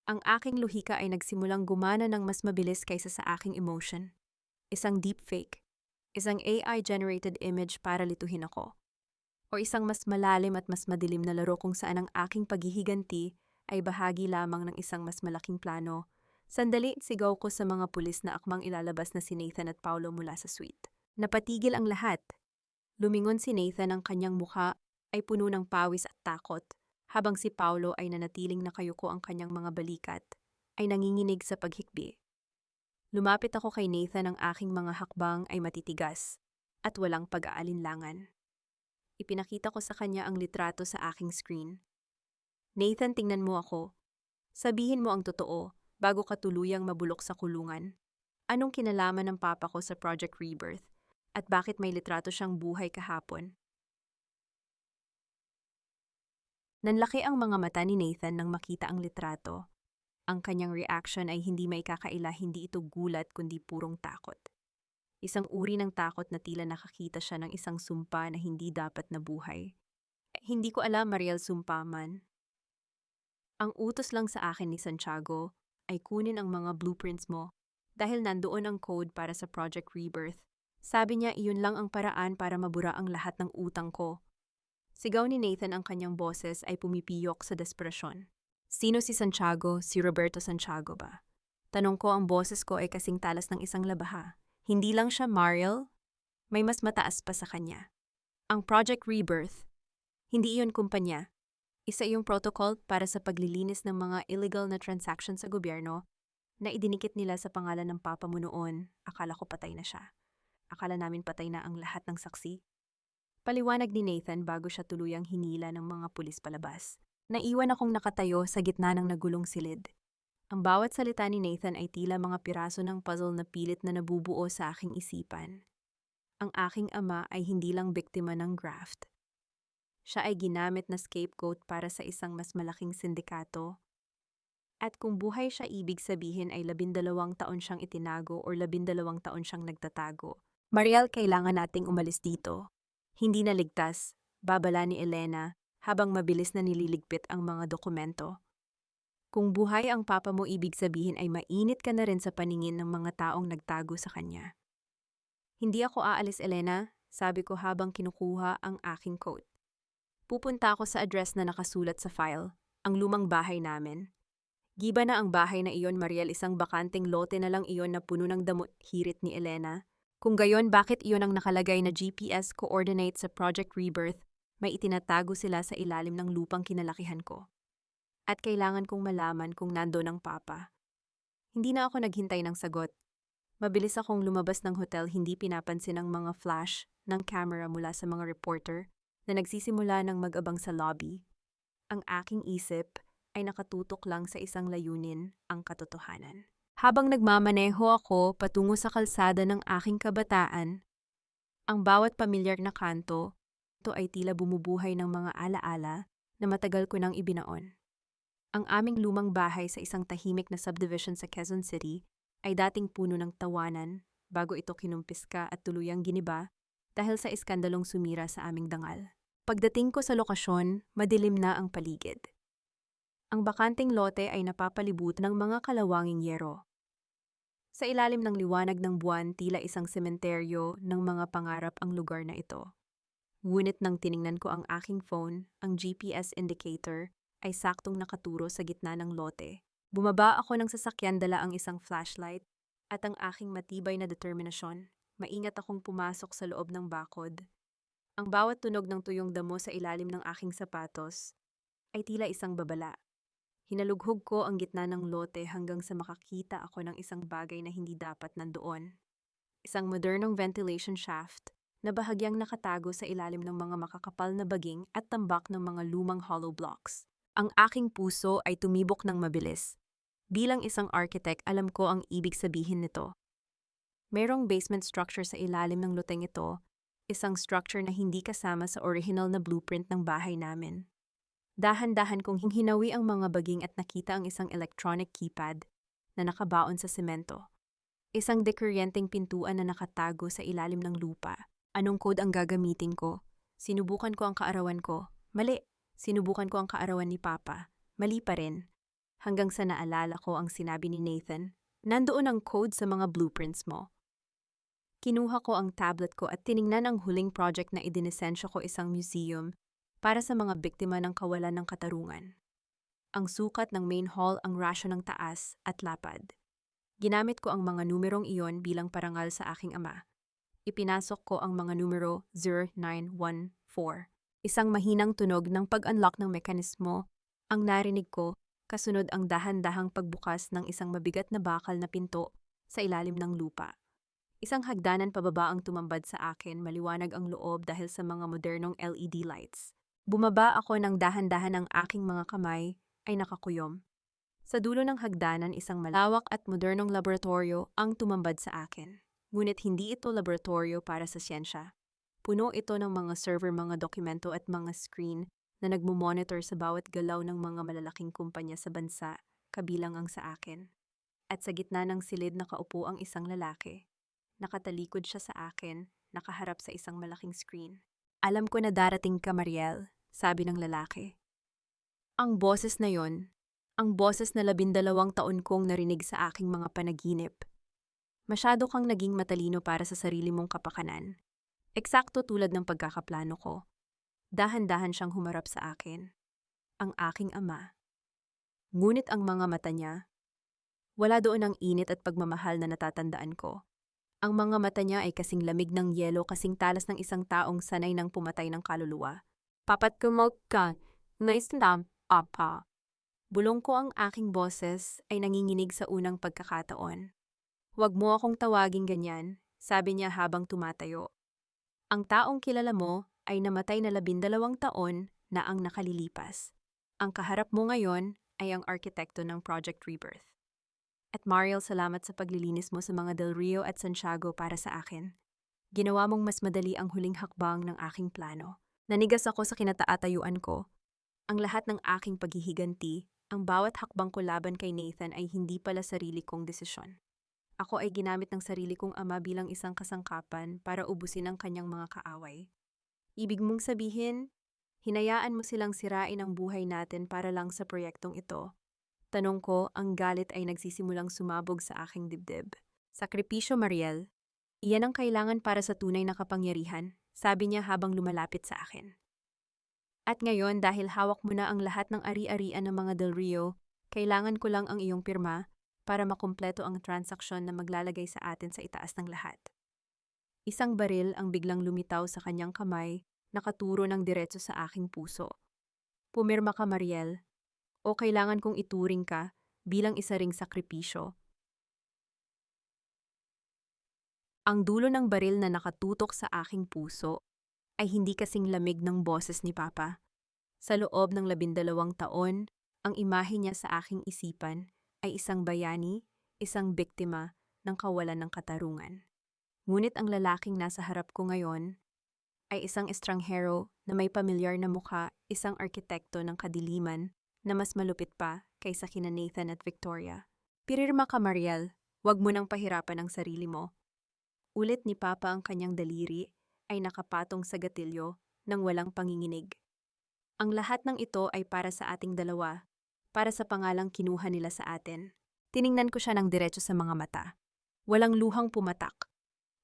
Ang aking lohika ay nagsimulang gumana ng mas mabilis kaysa sa aking emotion. Isang deepfake, isang AI-generated image para lituhin ako. O isang mas malalim at mas madilim na laro kung saan ang aking paghihiganti ay bahagi lamang ng isang mas malaking plano. Sandali, sigaw ko sa mga pulis na akmang ilalabas na si Nathan at Paulo mula sa suite. Napatigil ang lahat. Lumingon si Nathan, ang kanyang mukha ay puno ng pawis at takot, habang si Paulo ay nanatiling nakayuko, ang kanyang mga balikat ay nanginginig sa paghikbi. Lumapit ako kay Nathan, ang aking mga hakbang ay matitigas at walang pag-aalinlangan. Ipinakita ko sa kanya ang litrato sa aking screen. Nathan, tingnan mo ako. Sabihin mo ang totoo bago ka tuluyang mabulok sa kulungan. Anong kinalaman ng papa ko sa Project Rebirth? At bakit may litrato siyang buhay kahapon? Nanlaki ang mga mata ni Nathan nang makita ang litrato. Ang kanyang reaction ay hindi maikakaila, hindi ito gulat kundi purong takot. Isang uri ng takot na tila nakakita siya ng isang sumpa na hindi dapat nabuhay. Hindi ko alam, Mariel, sumpa man. Ang utos lang sa akin ni Santiago ay kunin ang mga blueprints mo dahil nandoon ang code para sa Project Rebirth. Sabi niya iyon lang ang paraan para mabura ang lahat ng utang ko. Sigaw ni Nathan, ang kanyang boses ay pumipiyok sa desperasyon. Sino si Santiago? Si Roberto Santiago ba? Tanong ko, ang boses ko ay kasing talas ng isang labaha. Hindi lang siya Mariel, may mas mataas pa sa kanya. Ang Project Rebirth, hindi iyon kumpanya. Isa iyong protocol para sa paglilinis ng mga illegal na transaction sa gobyerno na idinikit nila sa pangalan ng papa mo noon. Akala ko patay na siya. Akala namin patay na ang lahat ng saksi. Paliwanag ni Nathan bago siya tuluyang hinila ng mga pulis palabas. Naiwan akong nakatayo sa gitna ng nagulong silid. Ang bawat salita ni Nathan ay tila mga piraso ng puzzle na pilit na nabubuo sa aking isipan. Ang aking ama ay hindi lang biktima ng graft. Siya ay ginamit na scapegoat para sa isang mas malaking sindikato. At kung buhay siya, ibig sabihin ay 12 taon siyang itinago o 12 taon siyang nagtatago. Mariel, kailangan nating umalis dito. Hindi na ligtas, babala ni Elena habang mabilis na nililigpit ang mga dokumento. Kung buhay ang papa mo, ibig sabihin ay mainit ka na rin sa paningin ng mga taong nagtago sa kanya. Hindi ako aalis, Elena, sabi ko habang kinukuha ang aking coat. Pupunta ako sa address na nakasulat sa file, ang lumang bahay namin. Giba na ang bahay na iyon, Mariel, isang bakanting lote na lang iyon na puno ng damot, hirit ni Elena. Kung gayon, bakit iyon ang nakalagay na GPS coordinate sa Project Rebirth? May itinatago sila sa ilalim ng lupang kinalakihan ko. At kailangan kong malaman kung nandoon ang papa. Hindi na ako naghintay ng sagot. Mabilis akong lumabas ng hotel, hindi pinapansin ang mga flash ng camera mula sa mga reporter na nagsisimula ng mag-abang sa lobby. Ang aking isip ay nakatutok lang sa isang layunin, ang katotohanan. Habang nagmamaneho ako patungo sa kalsada ng aking kabataan, ang bawat pamilyar na kanto, ito ay tila bumubuhay ng mga alaala na matagal ko nang ibinaon. Ang aming lumang bahay sa isang tahimik na subdivision sa Quezon City ay dating puno ng tawanan bago ito kinumpiska at tuluyang giniba dahil sa iskandalong sumira sa aming dangal. Pagdating ko sa lokasyon, madilim na ang paligid. Ang bakanting lote ay napapalibot ng mga kalawanging yero. Sa ilalim ng liwanag ng buwan, tila isang sementeryo ng mga pangarap ang lugar na ito. Ngunit nang tiningnan ko ang aking phone, ang GPS indicator ay saktong nakaturo sa gitna ng lote. Bumaba ako ng sasakyan, dala ang isang flashlight at ang aking matibay na determinasyon. Maingat akong pumasok sa loob ng bakod. Ang bawat tunog ng tuyong damo sa ilalim ng aking sapatos ay tila isang babala. Hinalughog ko ang gitna ng lote hanggang sa makakita ako ng isang bagay na hindi dapat nandoon. Isang modernong ventilation shaft na bahagyang nakatago sa ilalim ng mga makakapal na baging at tambak ng mga lumang hollow blocks. Ang aking puso ay tumibok ng mabilis. Bilang isang architect, alam ko ang ibig sabihin nito. Merong basement structure sa ilalim ng loteng ito, isang structure na hindi kasama sa original na blueprint ng bahay namin. Dahan-dahan kong hinawi ang mga baging at nakita ang isang electronic keypad na nakabaon sa semento. Isang dekuryenteng pintuan na nakatago sa ilalim ng lupa. Anong code ang gagamitin ko? Sinubukan ko ang kaarawan ko. Mali. Sinubukan ko ang kaarawan ni Papa. Mali pa rin. Hanggang sa naalala ko ang sinabi ni Nathan, nandoon ang code sa mga blueprints mo. Kinuha ko ang tablet ko at tiningnan ang huling project na idinesensyo ko, isang museum para sa mga biktima ng kawalan ng katarungan. Ang sukat ng main hall, ang rasyo ng taas at lapad. Ginamit ko ang mga numerong iyon bilang parangal sa aking ama. Ipinasok ko ang mga numero 0914. Isang mahinang tunog ng pag-unlock ng mekanismo ang narinig ko, kasunod ang dahan-dahang pagbukas ng isang mabigat na bakal na pinto sa ilalim ng lupa. Isang hagdanan pababa ang tumambad sa akin, maliwanag ang loob dahil sa mga modernong LED lights. Bumaba ako ng dahan-dahan, ang aking mga kamay ay nakakuyom. Sa dulo ng hagdanan, isang malawak at modernong laboratorio ang tumambad sa akin. Ngunit hindi ito laboratorio para sa siyensya. Puno ito ng mga server, mga dokumento at mga screen na nagmumonitor sa bawat galaw ng mga malalaking kumpanya sa bansa, kabilang ang sa akin. At sa gitna ng silid nakaupo ang isang lalaki. Nakatalikod siya sa akin, nakaharap sa isang malaking screen. Alam ko na darating ka, Mariel, sabi ng lalaki. Ang boses na yon, ang boses na 12 taon kong narinig sa aking mga panaginip. Masyado kang naging matalino para sa sarili mong kapakanan. Eksakto tulad ng pagkakaplano ko. Dahan-dahan siyang humarap sa akin. Ang aking ama. Ngunit ang mga mata niya, wala doon ang init at pagmamahal na natatandaan ko. Ang mga mata niya ay kasing lamig ng yelo, kasing talas ng isang taong sanay ng pumatay ng kaluluwa. Papat kumog ka, naisindam, apa. Bulong ko, ang aking boses ay nanginginig sa unang pagkakataon. Huwag mo akong tawaging ganyan, sabi niya habang tumatayo. Ang taong kilala mo ay namatay na 12 taon na ang nakalilipas. Ang kaharap mo ngayon ay ang arkitekto ng Project Rebirth. At Mariel, salamat sa paglilinis mo sa mga Del Rio at Santiago para sa akin. Ginawa mong mas madali ang huling hakbang ng aking plano. Nanigas ako sa kinataatayuan ko. Ang lahat ng aking paghihiganti, ang bawat hakbang ko laban kay Nathan ay hindi pala sarili kong desisyon. Ako ay ginamit ng sarili kong ama bilang isang kasangkapan para ubusin ang kanyang mga kaaway. Ibig mong sabihin, hinayaan mo silang sirain ang buhay natin para lang sa proyektong ito. Tanong ko, ang galit ay nagsisimulang sumabog sa aking dibdib. Sakripisyo, Mariel. Iyan ang kailangan para sa tunay na kapangyarihan, sabi niya habang lumalapit sa akin. At ngayon, dahil hawak mo na ang lahat ng ari-arian ng mga Del Rio, kailangan ko lang ang iyong pirma para makumpleto ang transaksyon na maglalagay sa atin sa itaas ng lahat. Isang baril ang biglang lumitaw sa kanyang kamay, nakaturo ng diretso sa aking puso. Pumirma ka, Mariel, o kailangan kong ituring ka bilang isa ring sakripisyo. Ang dulo ng baril na nakatutok sa aking puso ay hindi kasing lamig ng boses ni Papa. Sa loob ng 12 taon, ang imahe niya sa aking isipan ay isang bayani, isang biktima ng kawalan ng katarungan. Ngunit ang lalaking nasa harap ko ngayon ay isang estranghero na may pamilyar na mukha, isang arkitekto ng kadiliman na mas malupit pa kaysa kina Nathan at Victoria. Pirirma ka, Mariel. Huwag mo nang pahirapan ang sarili mo. Ulit ni Papa ang kanyang daliri ay nakapatong sa gatilyo nang walang panginginig. Ang lahat ng ito ay para sa ating dalawa, para sa pangalang kinuha nila sa atin. Tiningnan ko siya ng diretso sa mga mata. Walang luhang pumatak.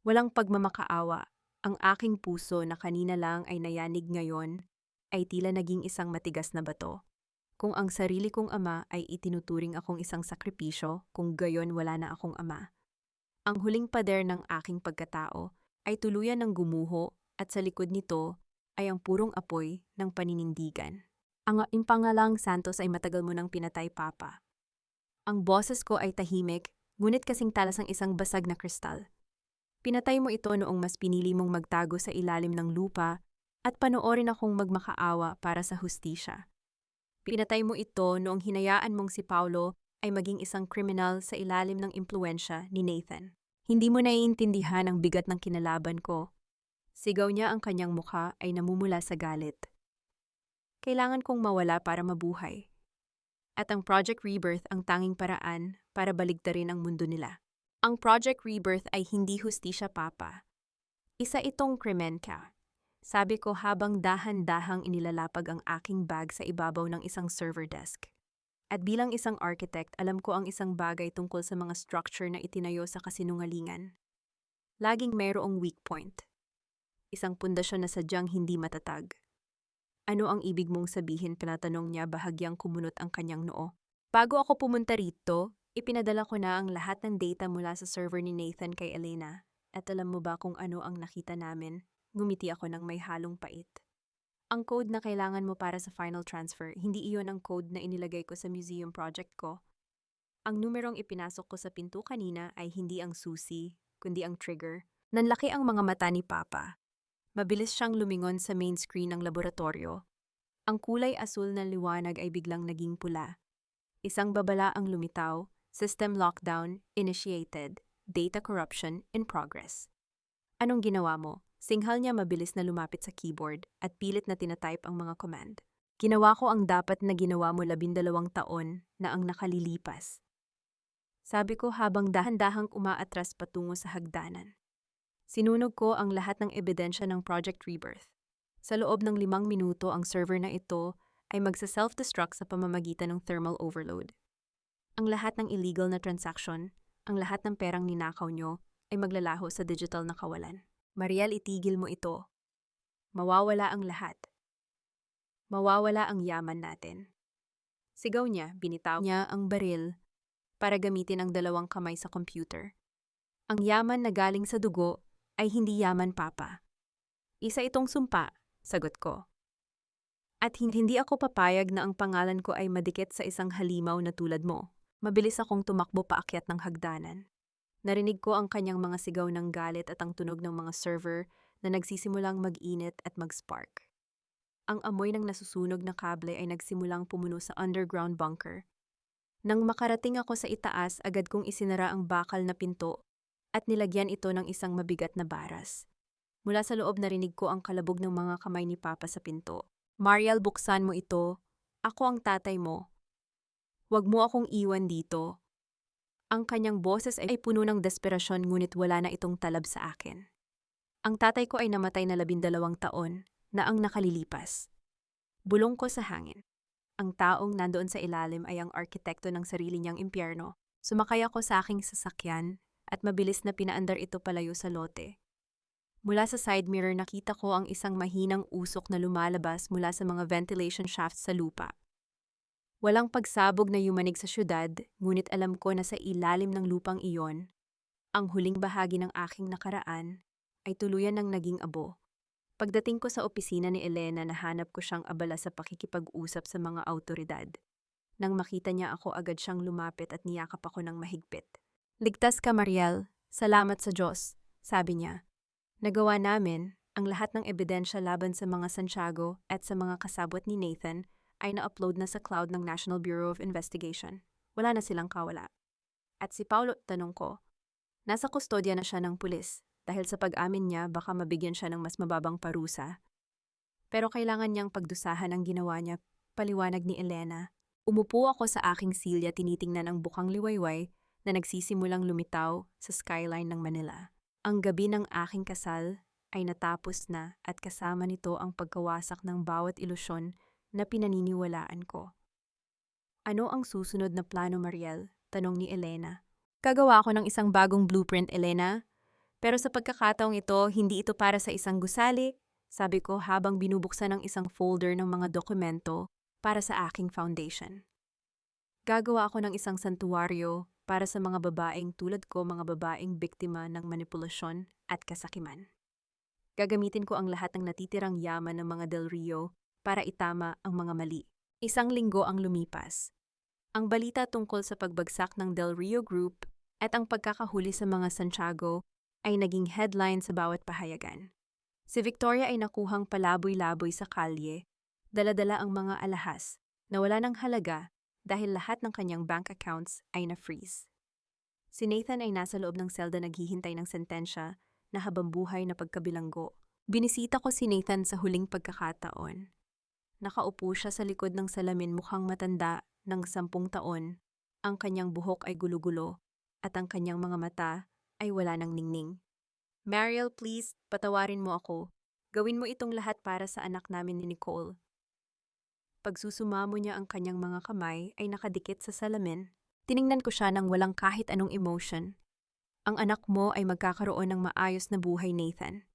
Walang pagmamakaawa. Ang aking puso na kanina lang ay nayanig ngayon ay tila naging isang matigas na bato. Kung ang sarili kong ama ay itinuturing akong isang sakripisyo, kung gayon wala na akong ama. Ang huling pader ng aking pagkatao ay tuluyan ng gumuho at sa likod nito ay ang purong apoy ng paninindigan. Ang pangalang Santos ay matagal mo nang pinatay, Papa. Ang boses ko ay tahimik, ngunit kasing talas ang isang basag na kristal. Pinatay mo ito noong mas pinili mong magtago sa ilalim ng lupa at panoorin akong magmakaawa para sa hustisya. Pinatay mo ito noong hinayaan mong si Paulo ay maging isang kriminal sa ilalim ng impluensya ni Nathan. Hindi mo naiintindihan ang bigat ng kinalaban ko. Sigaw niya, ang kanyang mukha ay namumula sa galit. Kailangan kong mawala para mabuhay. At ang Project Rebirth ang tanging paraan para baligtarin ang mundo nila. Ang Project Rebirth ay hindi hustisya, Papa. Isa itong krimen ka. Sabi ko habang dahan-dahang inilalapag ang aking bag sa ibabaw ng isang server desk. At bilang isang architect, alam ko ang isang bagay tungkol sa mga structure na itinayo sa kasinungalingan. Laging mayroong weak point. Isang pundasyon na sadyang hindi matatag. Ano ang ibig mong sabihin? Pinatanong niya, bahagyang kumunot ang kanyang noo. Bago ako pumunta rito, ipinadala ko na ang lahat ng data mula sa server ni Nathan kay Elena. At alam mo ba kung ano ang nakita namin? Ngumiti ako ng may halong pait. Ang code na kailangan mo para sa final transfer, hindi iyon ang code na inilagay ko sa museum project ko. Ang numerong ipinasok ko sa pinto kanina ay hindi ang susi, kundi ang trigger. Nanlaki ang mga mata ni Papa. Mabilis siyang lumingon sa main screen ng laboratorio. Ang kulay asul na liwanag ay biglang naging pula. Isang babala ang lumitaw, system lockdown initiated, data corruption in progress. Anong ginawa mo? Singhal niya, mabilis na lumapit sa keyboard at pilit na tinatype ang mga command. Ginawa ko ang dapat na ginawa mo 12 taon na ang nakalilipas. Sabi ko habang dahan-dahang umaatras patungo sa hagdanan. Sinunog ko ang lahat ng ebidensya ng Project Rebirth. Sa loob ng 5 minuto ang server na ito ay magsa-self-destruct sa pamamagitan ng thermal overload. Ang lahat ng illegal na transaction, ang lahat ng perang ninakaw nyo ay maglalaho sa digital na kawalan. Mariel, itigil mo ito. Mawawala ang lahat. Mawawala ang yaman natin. Sigaw niya, binitaw niya ang baril para gamitin ang 2 kamay sa computer. Ang yaman na galing sa dugo ay hindi yaman, Papa. Isa itong sumpa, sagot ko. At hindi ako papayag na ang pangalan ko ay madikit sa isang halimaw na tulad mo. Mabilis akong tumakbo paakyat ng hagdanan. Narinig ko ang kanyang mga sigaw ng galit at ang tunog ng mga server na nagsisimulang mag-init at mag-spark. Ang amoy ng nasusunog na kable ay nagsimulang pumuno sa underground bunker. Nang makarating ako sa itaas, agad kong isinara ang bakal na pinto at nilagyan ito ng isang mabigat na baras. Mula sa loob narinig ko ang kalabog ng mga kamay ni Papa sa pinto. Mariel, buksan mo ito. Ako ang tatay mo. Huwag mo akong iwan dito. Ang kanyang boses ay puno ng desperasyon, ngunit wala na itong talab sa akin. Ang tatay ko ay namatay na 12 taon na ang nakalilipas. Bulong ko sa hangin. Ang taong nandoon sa ilalim ay ang arkitekto ng sarili niyang impyerno. Sumakay ako sa aking sasakyan at mabilis na pinaandar ito palayo sa lote. Mula sa side mirror nakita ko ang isang mahinang usok na lumalabas mula sa mga ventilation shafts sa lupa. Walang pagsabog na yumanig sa syudad, ngunit alam ko na sa ilalim ng lupang iyon, ang huling bahagi ng aking nakaraan ay tuluyan ng naging abo. Pagdating ko sa opisina ni Elena, nahanap ko siyang abala sa pakikipag-usap sa mga awtoridad. Nang makita niya ako, agad siyang lumapit at niyakap ako ng mahigpit. Ligtas ka, Mariel. Salamat sa Diyos, sabi niya. Nagawa namin, Ang lahat ng ebidensya laban sa mga Santiago at sa mga kasabot ni Nathan ay na-upload na sa cloud ng National Bureau of Investigation. Wala na silang kawala. At si Paulo, tanong ko, nasa kustodya na siya ng pulis dahil sa pag-amin niya baka mabigyan siya ng mas mababang parusa. Pero kailangan niyang pagdusahan ang ginawa niya, paliwanag ni Elena. Umupo ako sa aking silya tinitingnan ang bukang liwayway na nagsisimulang lumitaw sa skyline ng Manila. Ang gabi ng aking kasal ay natapos na at kasama nito ang pagkawasak ng bawat ilusyon na pinaniniwalaan ko. Ano ang susunod na plano, Mariel? Tanong ni Elena. Gagawa ako ng isang bagong blueprint, Elena. Pero sa pagkakataong ito, hindi ito para sa isang gusali, sabi ko habang binubuksan ang isang folder ng mga dokumento para sa aking foundation. Gagawa ako ng isang santuwaryo para sa mga babaeng tulad ko, mga babaeng biktima ng manipulasyon at kasakiman. Gagamitin ko ang lahat ng natitirang yaman ng mga Del Rio para itama ang mga mali. Isang linggo ang lumipas. Ang balita tungkol sa pagbagsak ng Del Rio Group at ang pagkakahuli sa mga Santiago ay naging headline sa bawat pahayagan. Si Victoria ay nakuhang palaboy-laboy sa kalye, dala-dala ang mga alahas na wala ng halaga dahil lahat ng kanyang bank accounts ay na-freeze. Si Nathan ay nasa loob ng selda naghihintay ng sentensya na habambuhay na pagkabilanggo. Binisita ko si Nathan sa huling pagkakataon. Nakaupo siya sa likod ng salamin mukhang matanda ng 10 taon. Ang kanyang buhok ay gulo-gulo at ang kanyang mga mata ay wala ng ningning. Mariel, please, patawarin mo ako. Gawin mo itong lahat para sa anak namin ni Nicole. Pagsusumamo niya ang kanyang mga kamay ay nakadikit sa salamin. Tiningnan ko siya nang walang kahit anong emotion. Ang anak mo ay magkakaroon ng maayos na buhay, Nathan.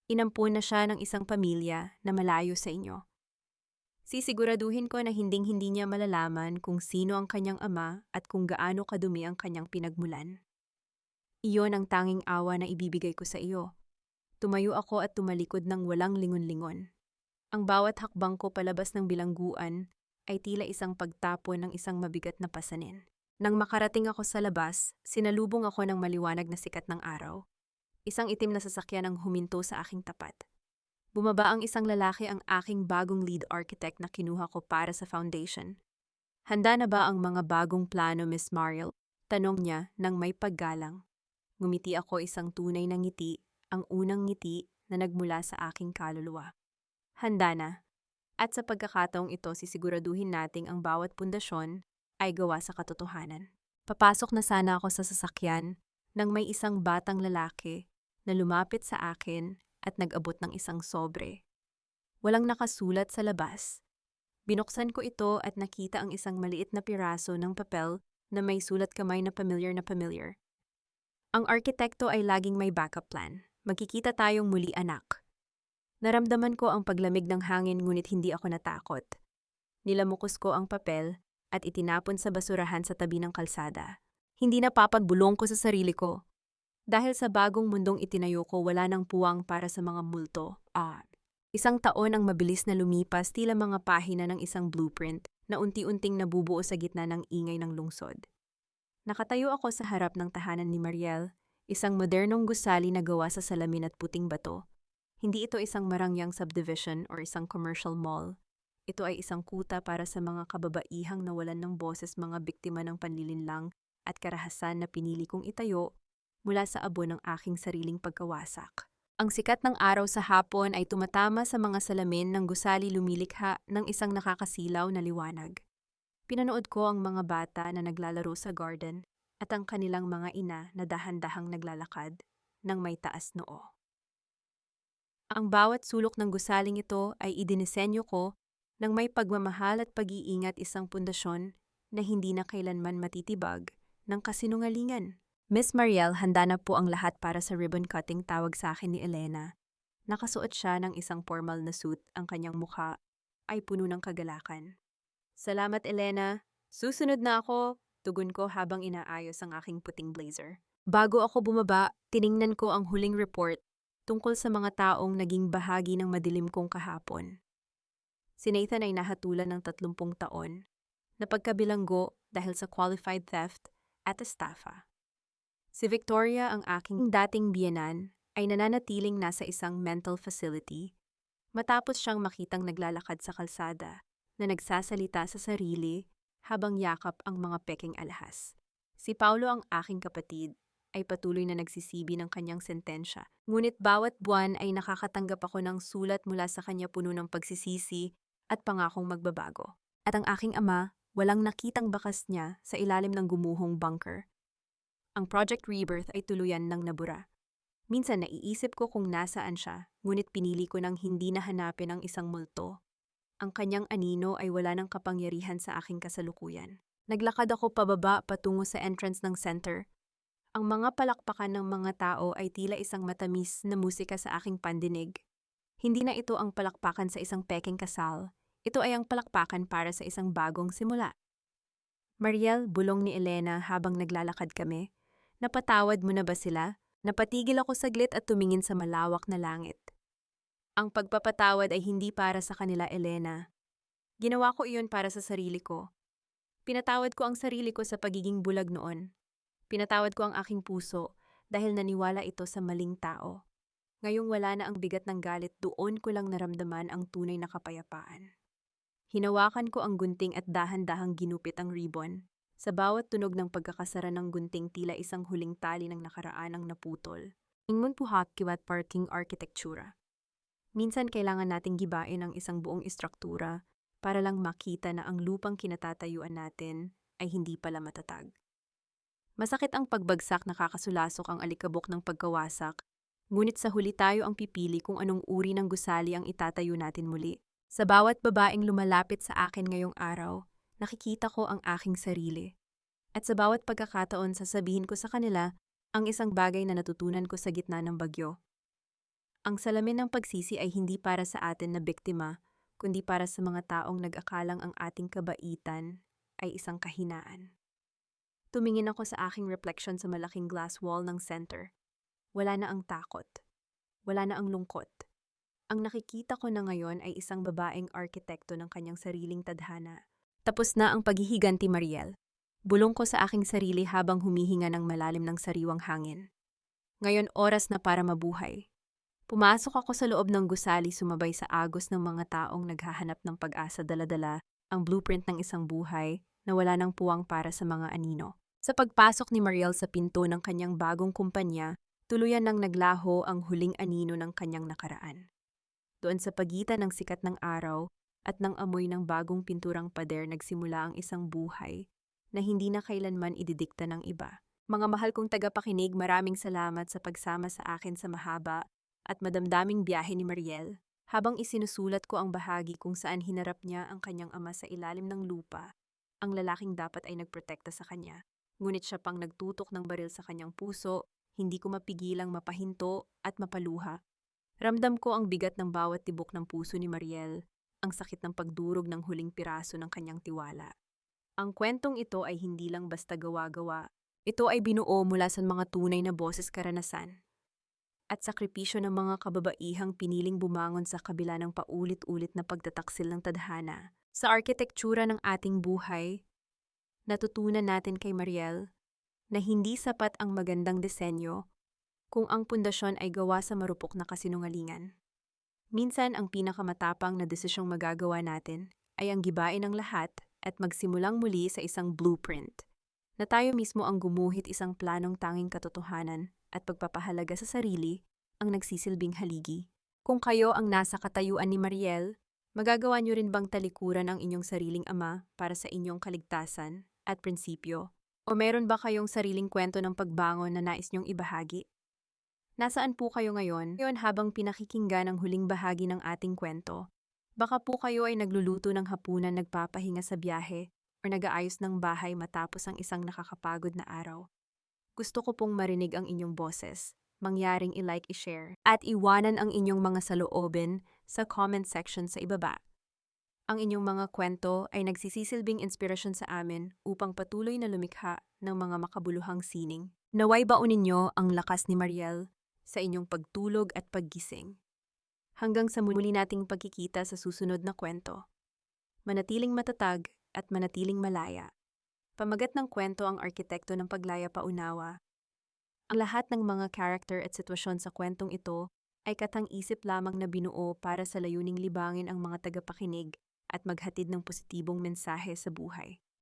Inampun na siya ng isang pamilya na malayo sa inyo. Sisiguraduhin ko na hinding-hindi niya malalaman kung sino ang kanyang ama at kung gaano kadumi ang kanyang pinagmulan. Iyon ang tanging awa na ibibigay ko sa iyo. Tumayo ako at tumalikod ng walang lingon-lingon. Ang bawat hakbang ko palabas ng bilangguan ay tila isang pagtapon ng isang mabigat na pasanin. Nang makarating ako sa labas, sinalubong ako ng maliwanag na sikat ng araw. Isang itim na sasakyan ang huminto sa aking tapat. Bumaba ang isang lalaki, ang aking bagong lead architect na kinuha ko para sa foundation. Handa na ba ang mga bagong plano, Miss Mariel? Tanong niya nang may paggalang. Ngumiti ako, isang tunay na ngiti, ang unang ngiti na nagmula sa aking kaluluwa. Handa na. At sa pagkakataong ito, sisiguraduhin nating ang bawat pundasyon ay gawa sa katotohanan. Papasok na sana ako sa sasakyan nang may isang batang lalaki na lumapit sa akin at nag-abot ng isang sobre. Walang nakasulat sa labas. Binuksan ko ito at nakita ang isang maliit na piraso ng papel na may sulat kamay na familiar na familiar. Ang arkitekto ay laging may backup plan. Magkikita tayong muli, anak. Naramdaman ko ang paglamig ng hangin ngunit hindi ako natakot. Nilamukos ko ang papel at itinapon sa basurahan sa tabi ng kalsada. Hindi na papagbulong ko sa sarili ko. Dahil sa bagong mundong itinayo ko, wala nang puwang para sa mga multo. Isang taon ang mabilis na lumipas, tila mga pahina ng isang blueprint na unti-unting nabubuo sa gitna ng ingay ng lungsod. Nakatayo ako sa harap ng tahanan ni Mariel, isang modernong gusali na gawa sa salamin at puting bato. Hindi ito isang marangyang subdivision or isang commercial mall. Ito ay isang kuta para sa mga kababaihang nawalan ng boses, mga biktima ng panlilinlang at karahasan na pinili kong itayo mula sa abo ng aking sariling pagkawasak. Ang sikat ng araw sa hapon ay tumatama sa mga salamin ng gusali, lumilikha ng isang nakakasilaw na liwanag. Pinanood ko ang mga bata na naglalaro sa garden at ang kanilang mga ina na dahan-dahang naglalakad ng may taas noo. Ang bawat sulok ng gusaling ito ay idinisenyo ko ng may pagmamahal at pag-iingat, isang pundasyon na hindi na kailanman matitibag ng kasinungalingan. Miss Mariel, handa na po ang lahat para sa ribbon cutting, tawag sa akin ni Elena. Nakasuot siya ng isang formal na suit, ang kanyang mukha ay puno ng kagalakan. Salamat, Elena. Susunod na ako, tugon ko habang inaayos ang aking puting blazer. Bago ako bumaba, tiningnan ko ang huling report tungkol sa mga taong naging bahagi ng madilim kong kahapon. Si Nathan ay nahatulan ng 30 taon na pagkabilanggo dahil sa qualified theft at estafa. Si Victoria, ang aking dating biyenan, ay nananatiling nasa isang mental facility matapos siyang makitang naglalakad sa kalsada na nagsasalita sa sarili habang yakap ang mga peking alahas. Si Paulo, ang aking kapatid, ay patuloy na nagsisibi ng kanyang sentensya. Ngunit bawat buwan ay nakakatanggap ako ng sulat mula sa kanya puno ng pagsisisi at pangakong magbabago. At ang aking ama, walang nakitang bakas niya sa ilalim ng gumuhong bunker. Ang Project Rebirth ay tuluyan ng nabura. Minsan naiisip ko kung nasaan siya, ngunit pinili ko ng hindi nahanapin ang isang multo. Ang kanyang anino ay wala ng kapangyarihan sa aking kasalukuyan. Naglakad ako pababa patungo sa entrance ng center. Ang mga palakpakan ng mga tao ay tila isang matamis na musika sa aking pandinig. Hindi na ito ang palakpakan sa isang peking kasal. Ito ay ang palakpakan para sa isang bagong simula. Mariel, bulong ni Elena habang naglalakad kami. Napatawad mo na ba sila? Napatigil ako saglit at tumingin sa malawak na langit. Ang pagpapatawad ay hindi para sa kanila, Elena. Ginawa ko iyon para sa sarili ko. Pinatawad ko ang sarili ko sa pagiging bulag noon. Pinatawad ko ang aking puso dahil naniwala ito sa maling tao. Ngayong wala na ang bigat ng galit, doon ko lang naramdaman ang tunay na kapayapaan. Hinawakan ko ang gunting at dahan-dahang ginupit ang ribbon. Sa bawat tunog ng pagkakasara ng gunting, tila isang huling tali ng nakaraan ang naputol. Ingon puhak kiwat parking arkitektura. Minsan kailangan nating gibain ang isang buong istruktura para lang makita na ang lupang kinatatayuan natin ay hindi pala matatag. Masakit ang pagbagsak, nakakasulasok ang alikabok ng pagkawasak, ngunit sa huli tayo ang pipili kung anong uri ng gusali ang itatayo natin muli. Sa bawat babaeng lumalapit sa akin ngayong araw, nakikita ko ang aking sarili. At sa bawat pagkakataon, sasabihin ko sa kanila ang isang bagay na natutunan ko sa gitna ng bagyo. Ang salamin ng pagsisi ay hindi para sa atin na biktima, kundi para sa mga taong nag-akalang ang ating kabaitan ay isang kahinaan. Tumingin ako sa aking reflection sa malaking glass wall ng center. Wala na ang takot. Wala na ang lungkot. Ang nakikita ko na ngayon ay isang babaeng arkitekto ng kanyang sariling tadhana. Tapos na ang paghihiganti, Mariel. Bulong ko sa aking sarili habang humihinga ng malalim ng sariwang hangin. Ngayon oras na para mabuhay. Pumasok ako sa loob ng gusali, sumabay sa agos ng mga taong naghahanap ng pag-asa, dala-dala ang blueprint ng isang buhay na wala ng puwang para sa mga anino. Sa pagpasok ni Mariel sa pinto ng kanyang bagong kumpanya, tuluyan nang naglaho ang huling anino ng kanyang nakaraan. Doon sa pagitan ng sikat ng araw at ng amoy ng bagong pinturang pader, nagsimula ang isang buhay na hindi na kailanman ididikta ng iba. Mga mahal kong tagapakinig, maraming salamat sa pagsama sa akin sa mahaba at madamdaming biyahe ni Mariel. Habang isinusulat ko ang bahagi kung saan hinarap niya ang kanyang ama sa ilalim ng lupa, ang lalaking dapat ay nagprotekta sa kanya. Ngunit siya pang nagtutok ng baril sa kanyang puso, hindi ko mapigilang mapahinto at mapaluha. Ramdam ko ang bigat ng bawat tibok ng puso ni Mariel, ang sakit ng pagdurog ng huling piraso ng kanyang tiwala. Ang kwentong ito ay hindi lang basta gawa-gawa. Ito ay binuo mula sa mga tunay na boses, karanasan at sakripisyo ng mga kababaihang piniling bumangon sa kabila ng paulit-ulit na pagtataksil ng tadhana. Sa arkitektura ng ating buhay, natutunan natin kay Mariel na hindi sapat ang magandang disenyo kung ang pundasyon ay gawa sa marupok na kasinungalingan. Minsan ang pinakamatapang na desisyong magagawa natin ay ang gibain ang lahat at magsimulang muli sa isang blueprint, na tayo mismo ang gumuhit, isang planong tanging katotohanan at pagpapahalaga sa sarili ang nagsisilbing haligi. Kung kayo ang nasa katayuan ni Mariel, magagawa niyo rin bang talikuran ang inyong sariling ama para sa inyong kaligtasan at prinsipyo? O meron ba kayong sariling kwento ng pagbangon na nais niyong ibahagi? Nasaan po kayo ngayon habang pinakikinggan ang huling bahagi ng ating kwento? Baka po kayo ay nagluluto ng hapunan, nagpapahinga sa biyahe, o nag-aayos ng bahay matapos ang isang nakakapagod na araw. Gusto ko pong marinig ang inyong boses. Mangyaring i-like, i-share, at iwanan ang inyong mga saloobin sa comment section sa ibaba. Ang inyong mga kwento ay nagsisisilbing inspirasyon sa amin upang patuloy na lumikha ng mga makabuluhang sining. Naway baunin niyo ang lakas ni Mariel sa inyong pagtulog at paggising. Hanggang sa muli nating pagkikita sa susunod na kwento. Manatiling matatag at manatiling malaya. Pamagat ng kwento, ang arkitekto ng paglaya, paunawa. Ang lahat ng mga character at sitwasyon sa kwentong ito ay katang-isip lamang na binuo para sa layuning libangin ang mga tagapakinig at maghatid ng positibong mensahe sa buhay.